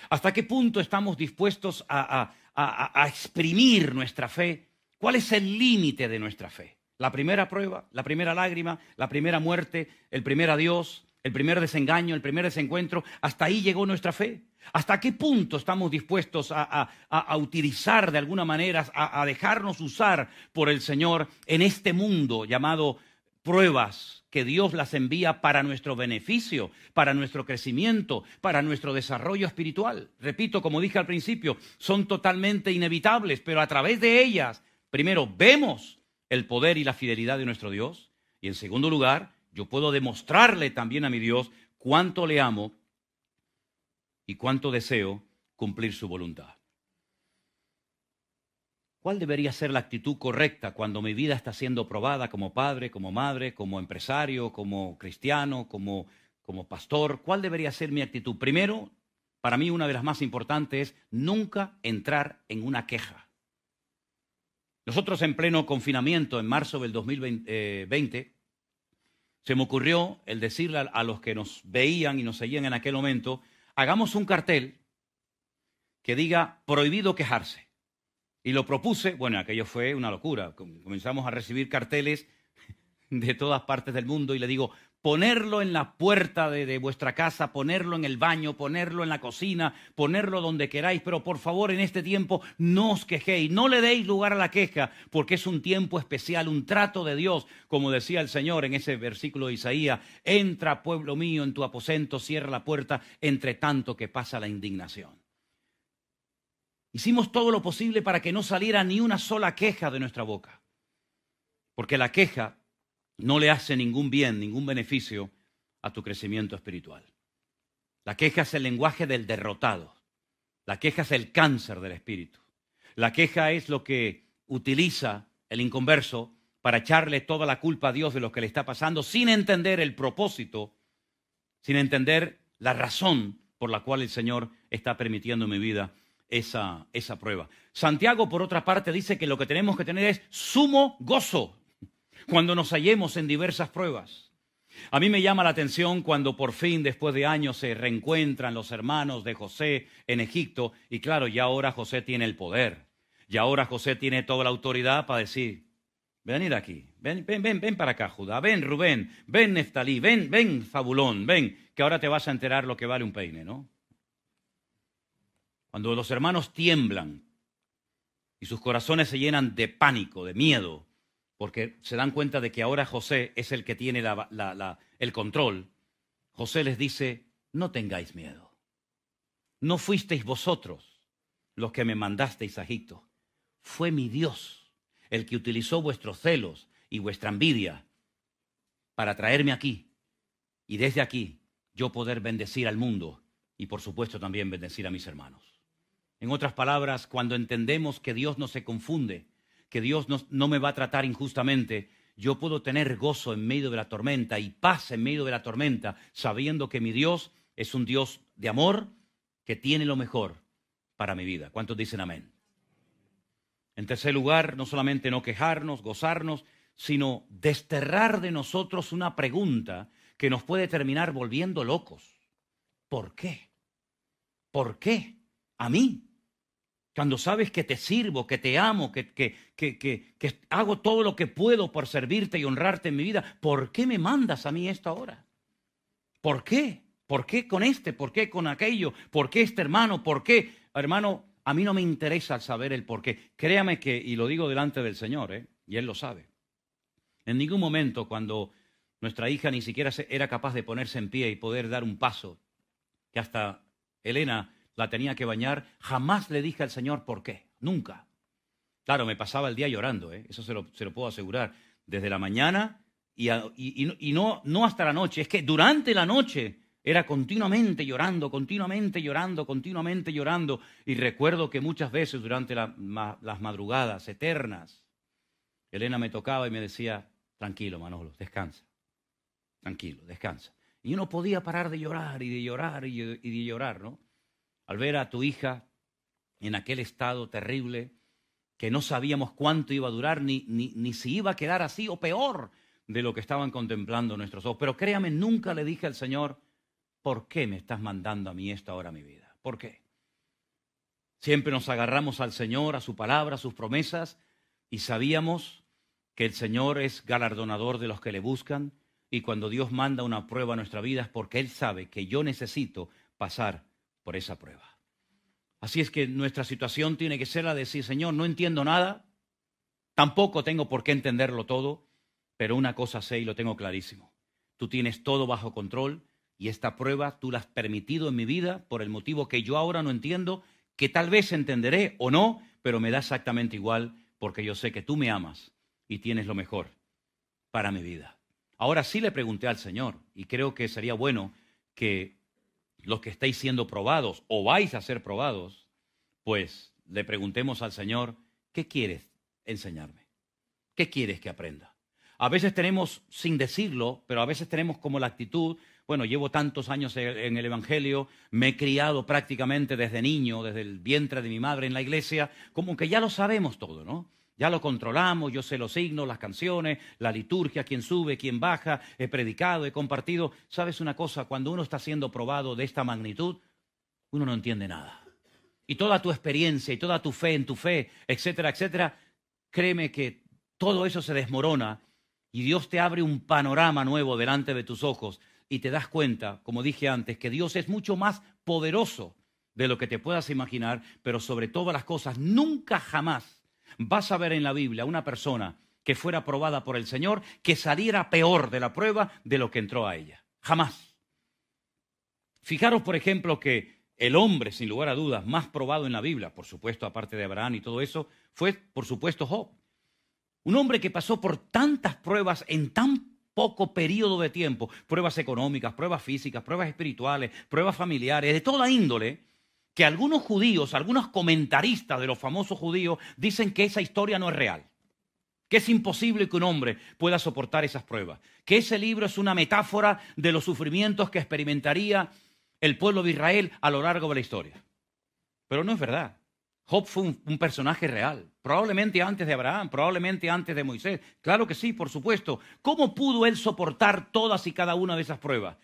¿Hasta qué punto estamos dispuestos a exprimir nuestra fe? ¿Cuál es el límite de nuestra fe? La primera prueba, la primera lágrima, la primera muerte, el primer adiós, el primer desengaño, el primer desencuentro. ¿Hasta ahí llegó nuestra fe? ¿Hasta qué punto estamos dispuestos a utilizar de alguna manera, a dejarnos usar por el Señor en este mundo llamado pruebas, que Dios las envía para nuestro beneficio, para nuestro crecimiento, para nuestro desarrollo espiritual? Repito, como dije al principio, son totalmente inevitables, pero a través de ellas, primero, vemos el poder y la fidelidad de nuestro Dios, y en segundo lugar, yo puedo demostrarle también a mi Dios cuánto le amo y cuánto deseo cumplir su voluntad. ¿Cuál debería ser la actitud correcta cuando mi vida está siendo probada como padre, como madre, como empresario, como cristiano, como pastor? ¿Cuál debería ser mi actitud? Primero, para mí una de las más importantes es nunca entrar en una queja. Nosotros en pleno confinamiento, en marzo del 2020, se me ocurrió el decirle a los que nos veían y nos seguían en aquel momento, hagamos un cartel que diga prohibido quejarse. Y lo propuse, bueno, aquello fue una locura. Comenzamos a recibir carteles de todas partes del mundo y le digo, ponerlo en la puerta de vuestra casa, ponerlo en el baño, ponerlo en la cocina, ponerlo donde queráis, pero por favor en este tiempo no os quejéis, no le deis lugar a la queja, porque es un tiempo especial, un trato de Dios, como decía el Señor en ese versículo de Isaías, entra pueblo mío en tu aposento, cierra la puerta, entre tanto que pasa la indignación. Hicimos todo lo posible para que no saliera ni una sola queja de nuestra boca, porque la queja no le hace ningún bien, ningún beneficio a tu crecimiento espiritual. La queja es el lenguaje del derrotado. La queja es el cáncer del espíritu. La queja es lo que utiliza el inconverso para echarle toda la culpa a Dios de lo que le está pasando sin entender el propósito, sin entender la razón por la cual el Señor está permitiendo en mi vida esa prueba. Santiago, por otra parte, dice que lo que tenemos que tener es sumo gozo cuando nos hallemos en diversas pruebas. A mí me llama la atención cuando por fin, después de años, se reencuentran los hermanos de José en Egipto. Y claro, ya ahora José tiene el poder. Y ahora José tiene toda la autoridad para decir, venid aquí, ven para acá, Judá, ven Rubén, ven Neftalí, ven Zabulón, ven, que ahora te vas a enterar lo que vale un peine, ¿no? Cuando los hermanos tiemblan y sus corazones se llenan de pánico, de miedo, porque se dan cuenta de que ahora José es el que tiene el control, José les dice, no tengáis miedo. No fuisteis vosotros los que me mandasteis a Egipto. Fue mi Dios el que utilizó vuestros celos y vuestra envidia para traerme aquí. Y desde aquí yo poder bendecir al mundo y por supuesto también bendecir a mis hermanos. En otras palabras, cuando entendemos que Dios no se confunde, que Dios no me va a tratar injustamente, yo puedo tener gozo en medio de la tormenta y paz en medio de la tormenta, sabiendo que mi Dios es un Dios de amor que tiene lo mejor para mi vida. ¿Cuántos dicen amén? En tercer lugar, no solamente no quejarnos, gozarnos, sino desterrar de nosotros una pregunta que nos puede terminar volviendo locos. ¿Por qué? ¿Por qué? ¿A mí? Cuando sabes que te sirvo, que te amo, que hago todo lo que puedo por servirte y honrarte en mi vida, ¿por qué me mandas a mí esto ahora? ¿Por qué? ¿Por qué con este? ¿Por qué con aquello? ¿Por qué este hermano? ¿Por qué? Hermano, a mí no me interesa saber el por qué. Créame que, y lo digo delante del Señor, y Él lo sabe. En ningún momento cuando nuestra hija ni siquiera era capaz de ponerse en pie y poder dar un paso, que hasta Elena la tenía que bañar, jamás le dije al Señor por qué, nunca. Claro, me pasaba el día llorando, eso se lo puedo asegurar, desde la mañana y no hasta la noche, es que durante la noche era continuamente llorando, y recuerdo que muchas veces durante las madrugadas eternas, Elena me tocaba y me decía, tranquilo Manolo, descansa, tranquilo, descansa. Y yo no podía parar de llorar y de llorar y de llorar, ¿no? al ver a tu hija en aquel estado terrible, que no sabíamos cuánto iba a durar, ni si iba a quedar así o peor de lo que estaban contemplando nuestros ojos. Pero créame, nunca le dije al Señor, ¿por qué me estás mandando a mí esto ahora a mi vida? ¿Por qué? Siempre nos agarramos al Señor, a su palabra, a sus promesas, y sabíamos que el Señor es galardonador de los que le buscan, y cuando Dios manda una prueba a nuestra vida es porque Él sabe que yo necesito pasar por esa prueba. Así es que nuestra situación tiene que ser la de decir, Señor, no entiendo nada, tampoco tengo por qué entenderlo todo, pero una cosa sé y lo tengo clarísimo. Tú tienes todo bajo control y esta prueba tú la has permitido en mi vida por el motivo que yo ahora no entiendo, que tal vez entenderé o no, pero me da exactamente igual porque yo sé que tú me amas y tienes lo mejor para mi vida. Ahora sí le pregunté al Señor y creo que sería bueno que los que estáis siendo probados o vais a ser probados, pues le preguntemos al Señor, ¿qué quieres enseñarme? ¿Qué quieres que aprenda? A veces tenemos, sin decirlo, pero a veces tenemos como la actitud, bueno, llevo tantos años en el Evangelio, me he criado prácticamente desde niño, desde el vientre de mi madre en la iglesia, como que ya lo sabemos todo, ¿no? Ya lo controlamos, yo sé los signos, las canciones, la liturgia, quién sube, quién baja, he predicado, he compartido. ¿Sabes una cosa? Cuando uno está siendo probado de esta magnitud, uno no entiende nada. Y toda tu experiencia y toda tu fe en tu fe, etcétera, etcétera, créeme que todo eso se desmorona y Dios te abre un panorama nuevo delante de tus ojos y te das cuenta, como dije antes, que Dios es mucho más poderoso de lo que te puedas imaginar, pero sobre todas las cosas, nunca jamás vas a ver en la Biblia una persona que fuera probada por el Señor que saliera peor de la prueba de lo que entró a ella. Jamás. Fijaros, por ejemplo, que el hombre, sin lugar a dudas, más probado en la Biblia, por supuesto, aparte de Abraham y todo eso, fue, por supuesto, Job. Un hombre que pasó por tantas pruebas en tan poco periodo de tiempo, pruebas económicas, pruebas físicas, pruebas espirituales, pruebas familiares, de toda índole, que algunos judíos, algunos comentaristas de los famosos judíos dicen que esa historia no es real, que es imposible que un hombre pueda soportar esas pruebas, que ese libro es una metáfora de los sufrimientos que experimentaría el pueblo de Israel a lo largo de la historia. Pero no es verdad. Job fue un personaje real, probablemente antes de Abraham, probablemente antes de Moisés. Claro que sí, por supuesto. ¿Cómo pudo él soportar todas y cada una de esas pruebas?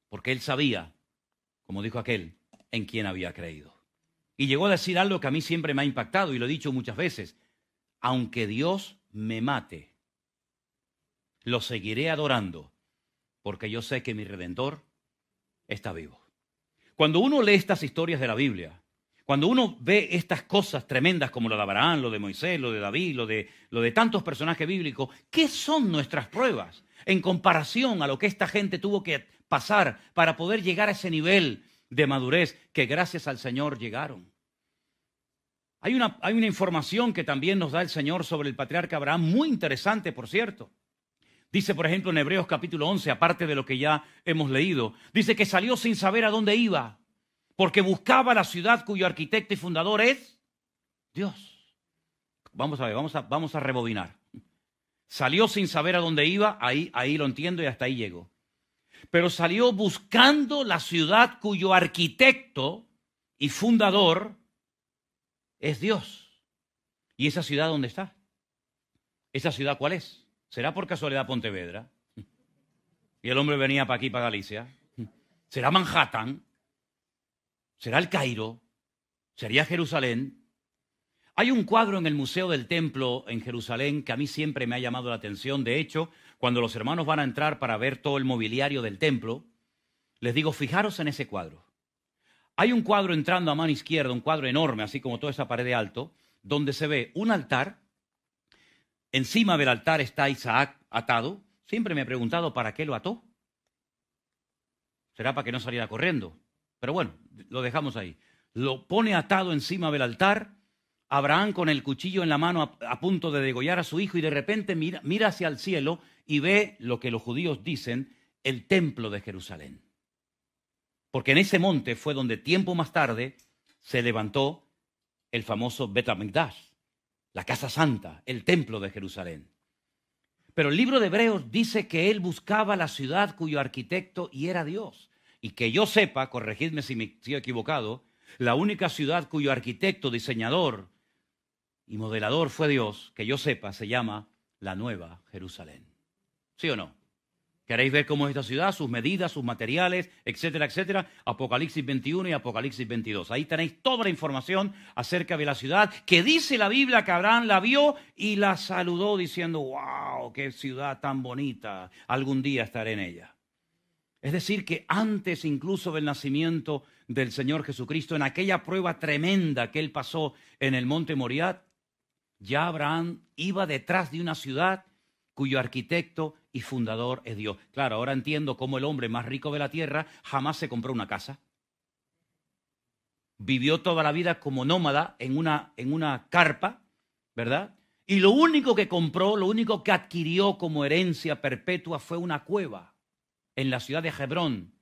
Porque él sabía, como dijo aquel, en quién había creído. Y llegó a decir algo que a mí siempre me ha impactado y lo he dicho muchas veces. Aunque Dios me mate, lo seguiré adorando porque yo sé que mi Redentor está vivo. Cuando uno lee estas historias de la Biblia, cuando uno ve estas cosas tremendas como lo de Abraham, lo de Moisés, lo de David, lo de tantos personajes bíblicos, ¿qué son nuestras pruebas en comparación a lo que esta gente tuvo que pasar para poder llegar a ese nivel de madurez que gracias al Señor llegaron? Hay una información que también nos da el Señor sobre el patriarca Abraham, muy interesante, por cierto. Dice, por ejemplo, en Hebreos capítulo 11, aparte de lo que ya hemos leído, dice que salió sin saber a dónde iba, porque buscaba la ciudad cuyo arquitecto y fundador es Dios. Vamos a ver, vamos a rebobinar. Salió sin saber a dónde iba, ahí lo entiendo y hasta ahí llego. Pero salió buscando la ciudad cuyo arquitecto y fundador es Dios. ¿Y esa ciudad dónde está? ¿Esa ciudad cuál es? ¿Será por casualidad Pontevedra? Y el hombre venía para aquí, para Galicia. ¿Será Manhattan? ¿Será el Cairo? ¿Sería Jerusalén? Hay un cuadro en el Museo del Templo en Jerusalén que a mí siempre me ha llamado la atención. De hecho, cuando los hermanos van a entrar para ver todo el mobiliario del templo, les digo, fijaros en ese cuadro. Hay un cuadro entrando a mano izquierda, un cuadro enorme, así como toda esa pared de alto, donde se ve un altar. Encima del altar está Isaac atado. Siempre me he preguntado para qué lo ató. Será para que no saliera corriendo. Pero bueno, lo dejamos ahí. Lo pone atado encima del altar. Abraham con el cuchillo en la mano a punto de degollar a su hijo y de repente mira hacia el cielo y ve lo que los judíos dicen, el templo de Jerusalén. Porque en ese monte fue donde tiempo más tarde se levantó el famoso Bet HaMikdash, la casa santa, el templo de Jerusalén. Pero el libro de Hebreos dice que él buscaba la ciudad cuyo arquitecto y era Dios. y que yo sepa, corregidme si me estoy equivocado, la única ciudad cuyo arquitecto, diseñador y modelador fue Dios, que yo sepa, se llama la Nueva Jerusalén. ¿Sí o no? ¿Queréis ver cómo es esta ciudad, sus medidas, sus materiales, etcétera, etcétera? Apocalipsis 21 y Apocalipsis 22. Ahí tenéis toda la información acerca de la ciudad, que dice la Biblia que Abraham la vio y la saludó diciendo, wow, qué ciudad tan bonita, algún día estaré en ella. Es decir, que antes incluso del nacimiento del Señor Jesucristo, en aquella prueba tremenda que él pasó en el monte Moriah, ya Abraham iba detrás de una ciudad cuyo arquitecto y fundador es Dios. Claro, ahora entiendo cómo el hombre más rico de la tierra jamás se compró una casa. Vivió toda la vida como nómada en una carpa, ¿verdad? Y lo único que compró, lo único que adquirió como herencia perpetua fue una cueva en la ciudad de Hebrón.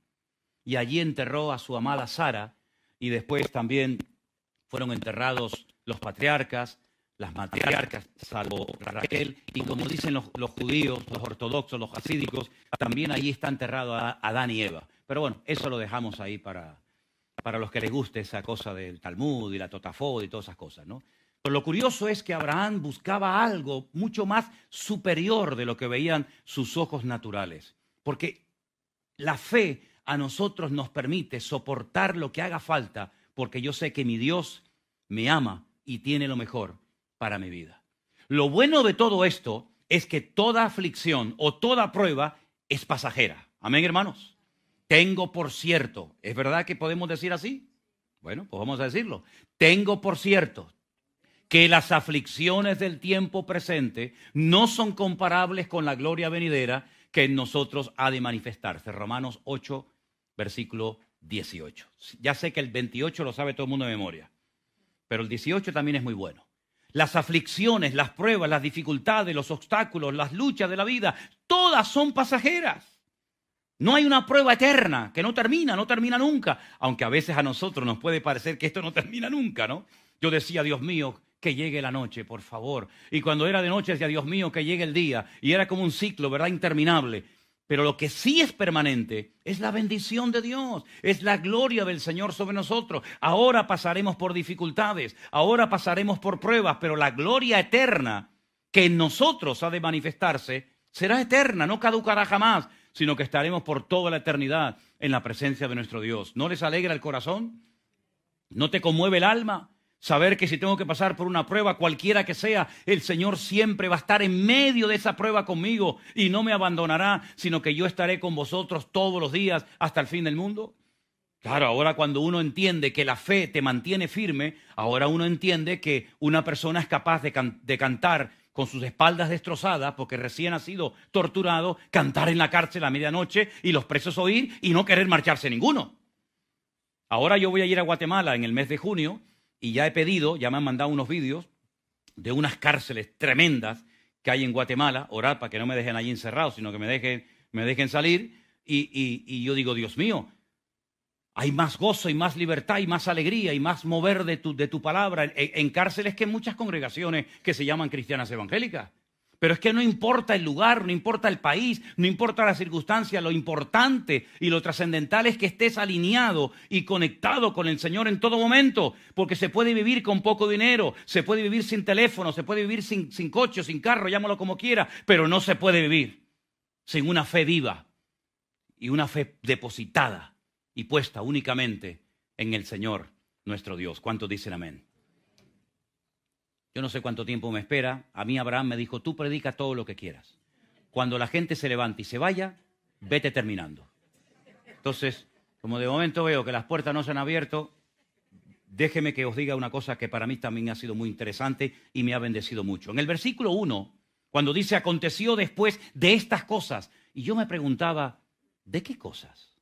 Y allí enterró a su amada Sara, y después también fueron enterrados los patriarcas, las matriarcas, salvo Raquel, y como dicen los judíos, los ortodoxos, los hasídicos, también allí está enterrado a Adán y Eva. Pero bueno, eso lo dejamos ahí para los que les guste esa cosa del Talmud y la Totafod y todas esas cosas, ¿no? Pero lo curioso es que Abraham buscaba algo mucho más superior de lo que veían sus ojos naturales, porque la fe a nosotros nos permite soportar lo que haga falta, porque yo sé que mi Dios me ama y tiene lo mejor para mi vida. Lo bueno de todo esto es que toda aflicción o toda prueba es pasajera. Amén, hermanos. Tengo por cierto, ¿es verdad que podemos decir así? Bueno, pues vamos a decirlo. Tengo por cierto que las aflicciones del tiempo presente no son comparables con la gloria venidera que en nosotros ha de manifestarse. Romanos 8, versículo 18. Ya sé que el 28 lo sabe todo el mundo de memoria, pero el 18 también es muy bueno. Las aflicciones, las pruebas, las dificultades, los obstáculos, las luchas de la vida, todas son pasajeras. No hay una prueba eterna que no termina nunca, aunque a veces a nosotros nos puede parecer que esto no termina nunca, ¿no? Yo decía, Dios mío, que llegue la noche, por favor. Y cuando era de noche decía, Dios mío, que llegue el día. Y era como un ciclo, ¿verdad? Interminable. Pero lo que sí es permanente es la bendición de Dios, es la gloria del Señor sobre nosotros. Ahora pasaremos por dificultades, ahora pasaremos por pruebas, pero la gloria eterna que en nosotros ha de manifestarse será eterna, no caducará jamás, sino que estaremos por toda la eternidad en la presencia de nuestro Dios. ¿No les alegra el corazón? ¿No te conmueve el alma? Saber que si tengo que pasar por una prueba, cualquiera que sea, el Señor siempre va a estar en medio de esa prueba conmigo y no me abandonará, sino que yo estaré con vosotros todos los días hasta el fin del mundo. Claro, ahora cuando uno entiende que la fe te mantiene firme, ahora uno entiende que una persona es capaz de cantar con sus espaldas destrozadas porque recién ha sido torturado, cantar en la cárcel a medianoche y los presos oír y no querer marcharse ninguno. Ahora yo voy a ir a Guatemala en el mes de junio. Y ya he pedido, ya me han mandado unos vídeos de unas cárceles tremendas que hay en Guatemala, orar para que no me dejen allí encerrado, sino que me dejen salir. Y yo digo, Dios mío, hay más gozo y más libertad y más alegría y más mover de tu palabra en cárceles que en muchas congregaciones que se llaman cristianas evangélicas. Pero es que no importa el lugar, no importa el país, no importa la circunstancia, lo importante y lo trascendental es que estés alineado y conectado con el Señor en todo momento, porque se puede vivir con poco dinero, se puede vivir sin teléfono, se puede vivir sin coche, sin carro, llámalo como quiera, pero no se puede vivir sin una fe viva y una fe depositada y puesta únicamente en el Señor nuestro Dios. ¿Cuántos dicen amén? Yo no sé cuánto tiempo me espera. A mí Abraham me dijo, tú predica todo lo que quieras. Cuando la gente se levante y se vaya, vete terminando. Entonces, como de momento veo que las puertas no se han abierto, déjeme que os diga una cosa que para mí también ha sido muy interesante y me ha bendecido mucho. En el versículo 1, cuando dice, aconteció después de estas cosas, y yo me preguntaba, ¿de qué cosas?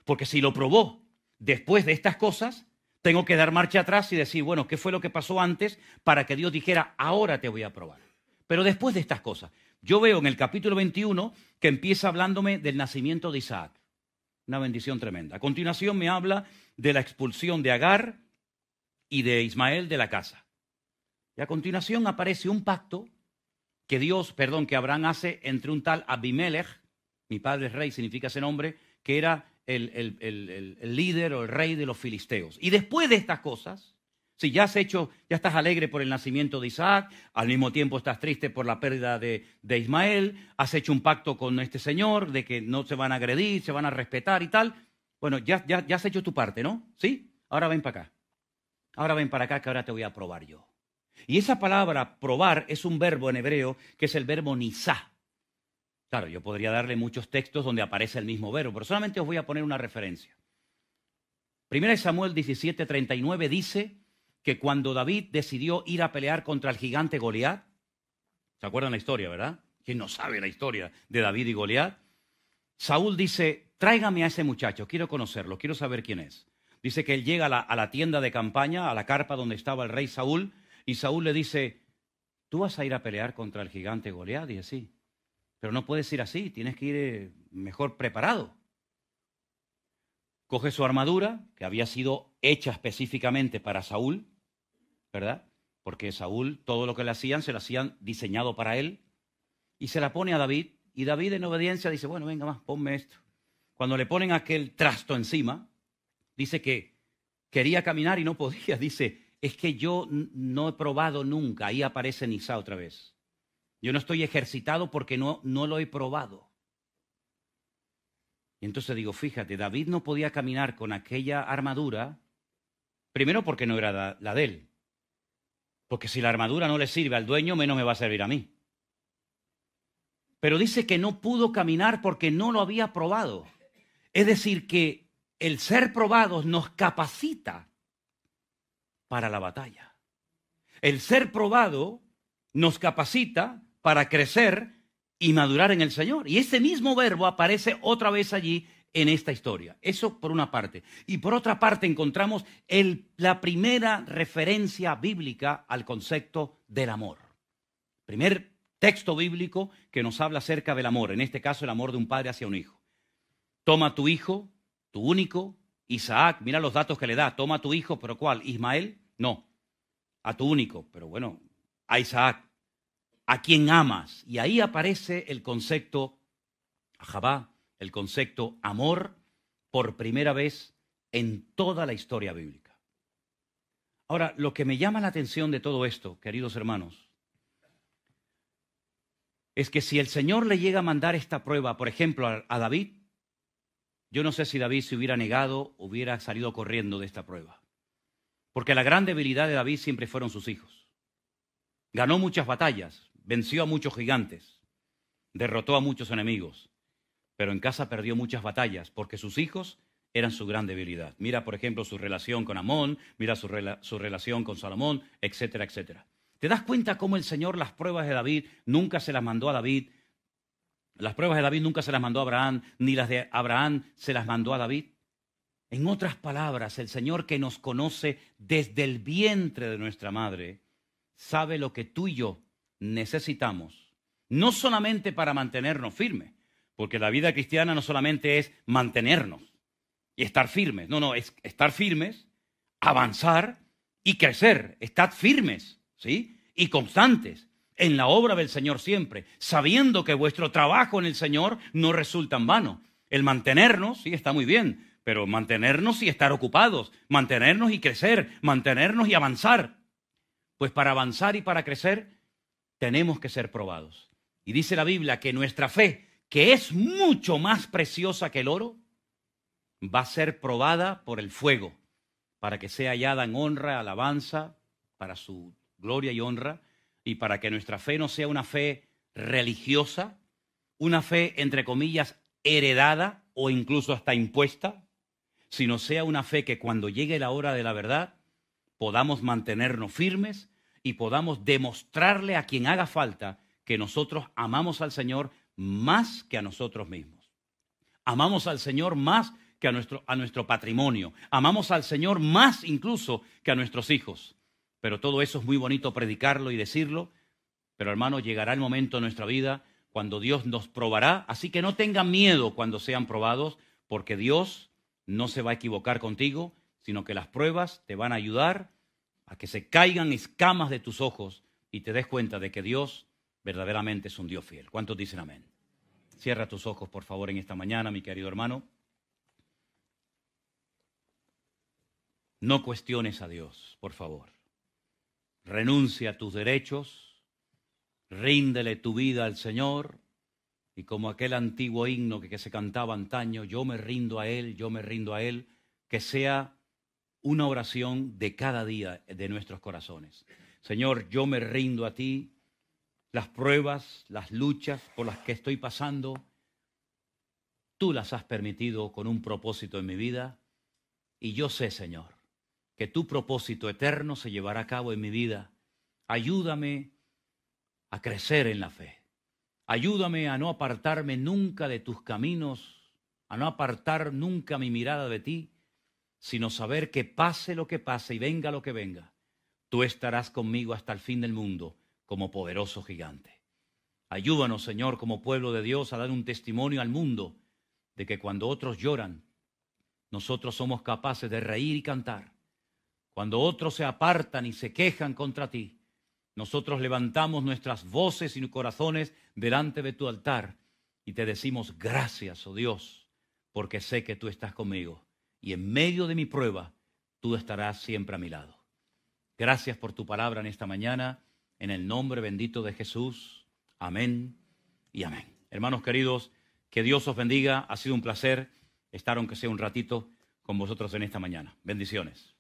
Porque si lo probó después de estas cosas, tengo que dar marcha atrás y decir, bueno, ¿qué fue lo que pasó antes para que Dios dijera, ahora te voy a probar? Pero después de estas cosas, yo veo en el capítulo 21 que empieza hablándome del nacimiento de Isaac. Una bendición tremenda. A continuación me habla de la expulsión de Agar y de Ismael de la casa. Y a continuación aparece un pacto que Abraham hace entre un tal Abimelech, mi padre es rey, significa ese nombre, que era el líder o el rey de los filisteos. Y después de estas cosas, si ya estás alegre por el nacimiento de Isaac, al mismo tiempo estás triste por la pérdida de Ismael, has hecho un pacto con este señor de que no se van a agredir, se van a respetar y tal. Bueno, ya has hecho tu parte, ¿no? ¿Sí? Ahora ven para acá. Ahora ven para acá que ahora te voy a probar yo. Y esa palabra probar es un verbo en hebreo que es el verbo nisá. Claro, yo podría darle muchos textos donde aparece el mismo verbo, pero solamente os voy a poner una referencia. 1 Samuel 17:39 dice que cuando David decidió ir a pelear contra el gigante Goliat, ¿se acuerdan la historia, verdad? ¿Quién no sabe la historia de David y Goliat? Saúl dice, tráigame a ese muchacho, quiero conocerlo, quiero saber quién es. Dice que él llega a la tienda de campaña, a la carpa donde estaba el rey Saúl, y Saúl le dice, ¿tú vas a ir a pelear contra el gigante Goliat? Dice, sí, pero no puedes ir así, tienes que ir mejor preparado. Coge su armadura, que había sido hecha específicamente para Saúl, ¿verdad? Porque Saúl, todo lo que le hacían, se lo hacían diseñado para él, y se la pone a David, y David en obediencia dice, bueno, venga más, ponme esto. Cuando le ponen aquel trasto encima, dice que quería caminar y no podía, dice, es que yo no he probado nunca, ahí aparece Nisá otra vez. Yo no estoy ejercitado porque no lo he probado. Y entonces digo, fíjate, David no podía caminar con aquella armadura, primero porque no era la de él. Porque si la armadura no le sirve al dueño, menos me va a servir a mí. Pero dice que no pudo caminar porque no lo había probado. Es decir, que el ser probados nos capacita para la batalla. El ser probado nos capacita para crecer y madurar en el Señor. Y ese mismo verbo aparece otra vez allí en esta historia. Eso por una parte. Y por otra parte encontramos la primera referencia bíblica al concepto del amor. Primer texto bíblico que nos habla acerca del amor. En este caso, el amor de un padre hacia un hijo. Toma tu hijo, tu único, Isaac. Mira los datos que le da. Toma tu hijo, ¿pero cuál? ¿Ismael? No. A tu único, pero bueno, a Isaac. A quien amas. Y ahí aparece el concepto Ahabá, el concepto amor, por primera vez en toda la historia bíblica. Ahora, lo que me llama la atención de todo esto, queridos hermanos, es que si el Señor le llega a mandar esta prueba, por ejemplo, a David, yo no sé si David se hubiera negado, hubiera salido corriendo de esta prueba. Porque la gran debilidad de David siempre fueron sus hijos. Ganó muchas batallas, venció a muchos gigantes, derrotó a muchos enemigos, pero en casa perdió muchas batallas porque sus hijos eran su gran debilidad. Mira, por ejemplo, su relación con Amón, mira su relación con Salomón, etcétera, etcétera. ¿Te das cuenta cómo el Señor las pruebas de David nunca se las mandó a David? Las pruebas de David nunca se las mandó a Abraham, ni las de Abraham se las mandó a David. En otras palabras, el Señor que nos conoce desde el vientre de nuestra madre, sabe lo que tú y yo necesitamos, no solamente para mantenernos firmes, porque la vida cristiana no solamente es mantenernos y estar firmes, no, es estar firmes, avanzar y crecer, estar firmes, ¿sí? Y constantes en la obra del Señor siempre, sabiendo que vuestro trabajo en el Señor no resulta en vano. El mantenernos, sí, está muy bien, pero mantenernos y estar ocupados, mantenernos y crecer, mantenernos y avanzar. Pues para avanzar y para crecer tenemos que ser probados. Y dice la Biblia que nuestra fe, que es mucho más preciosa que el oro, va a ser probada por el fuego, para que sea hallada en honra, alabanza, para su gloria y honra, y para que nuestra fe no sea una fe religiosa, una fe, entre comillas, heredada o incluso hasta impuesta, sino sea una fe que cuando llegue la hora de la verdad podamos mantenernos firmes y podamos demostrarle a quien haga falta que nosotros amamos al Señor más que a nosotros mismos. Amamos al Señor más que a nuestro patrimonio. Amamos al Señor más incluso que a nuestros hijos. Pero todo eso es muy bonito predicarlo y decirlo. Pero hermano, llegará el momento en nuestra vida cuando Dios nos probará. Así que no tengan miedo cuando sean probados, porque Dios no se va a equivocar contigo, sino que las pruebas te van a ayudar a que se caigan escamas de tus ojos y te des cuenta de que Dios verdaderamente es un Dios fiel. ¿Cuántos dicen amén? Cierra tus ojos, por favor, en esta mañana, mi querido hermano. No cuestiones a Dios, por favor. Renuncia a tus derechos, ríndele tu vida al Señor, y como aquel antiguo himno que se cantaba antaño, yo me rindo a Él, yo me rindo a Él, que sea una oración de cada día de nuestros corazones. Señor, yo me rindo a ti, las pruebas, las luchas por las que estoy pasando, tú las has permitido con un propósito en mi vida, y yo sé, Señor, que tu propósito eterno se llevará a cabo en mi vida. Ayúdame a crecer en la fe. Ayúdame a no apartarme nunca de tus caminos, a no apartar nunca mi mirada de ti, sino saber que pase lo que pase y venga lo que venga, tú estarás conmigo hasta el fin del mundo como poderoso gigante. Ayúdanos, Señor, como pueblo de Dios, a dar un testimonio al mundo de que cuando otros lloran, nosotros somos capaces de reír y cantar. Cuando otros se apartan y se quejan contra ti, nosotros levantamos nuestras voces y corazones delante de tu altar y te decimos gracias, oh Dios, porque sé que tú estás conmigo y en medio de mi prueba tú estarás siempre a mi lado. Gracias por tu palabra en esta mañana, en el nombre bendito de Jesús. Amén y amén. Hermanos queridos, que Dios os bendiga. Ha sido un placer estar, aunque sea un ratito, con vosotros en esta mañana. Bendiciones.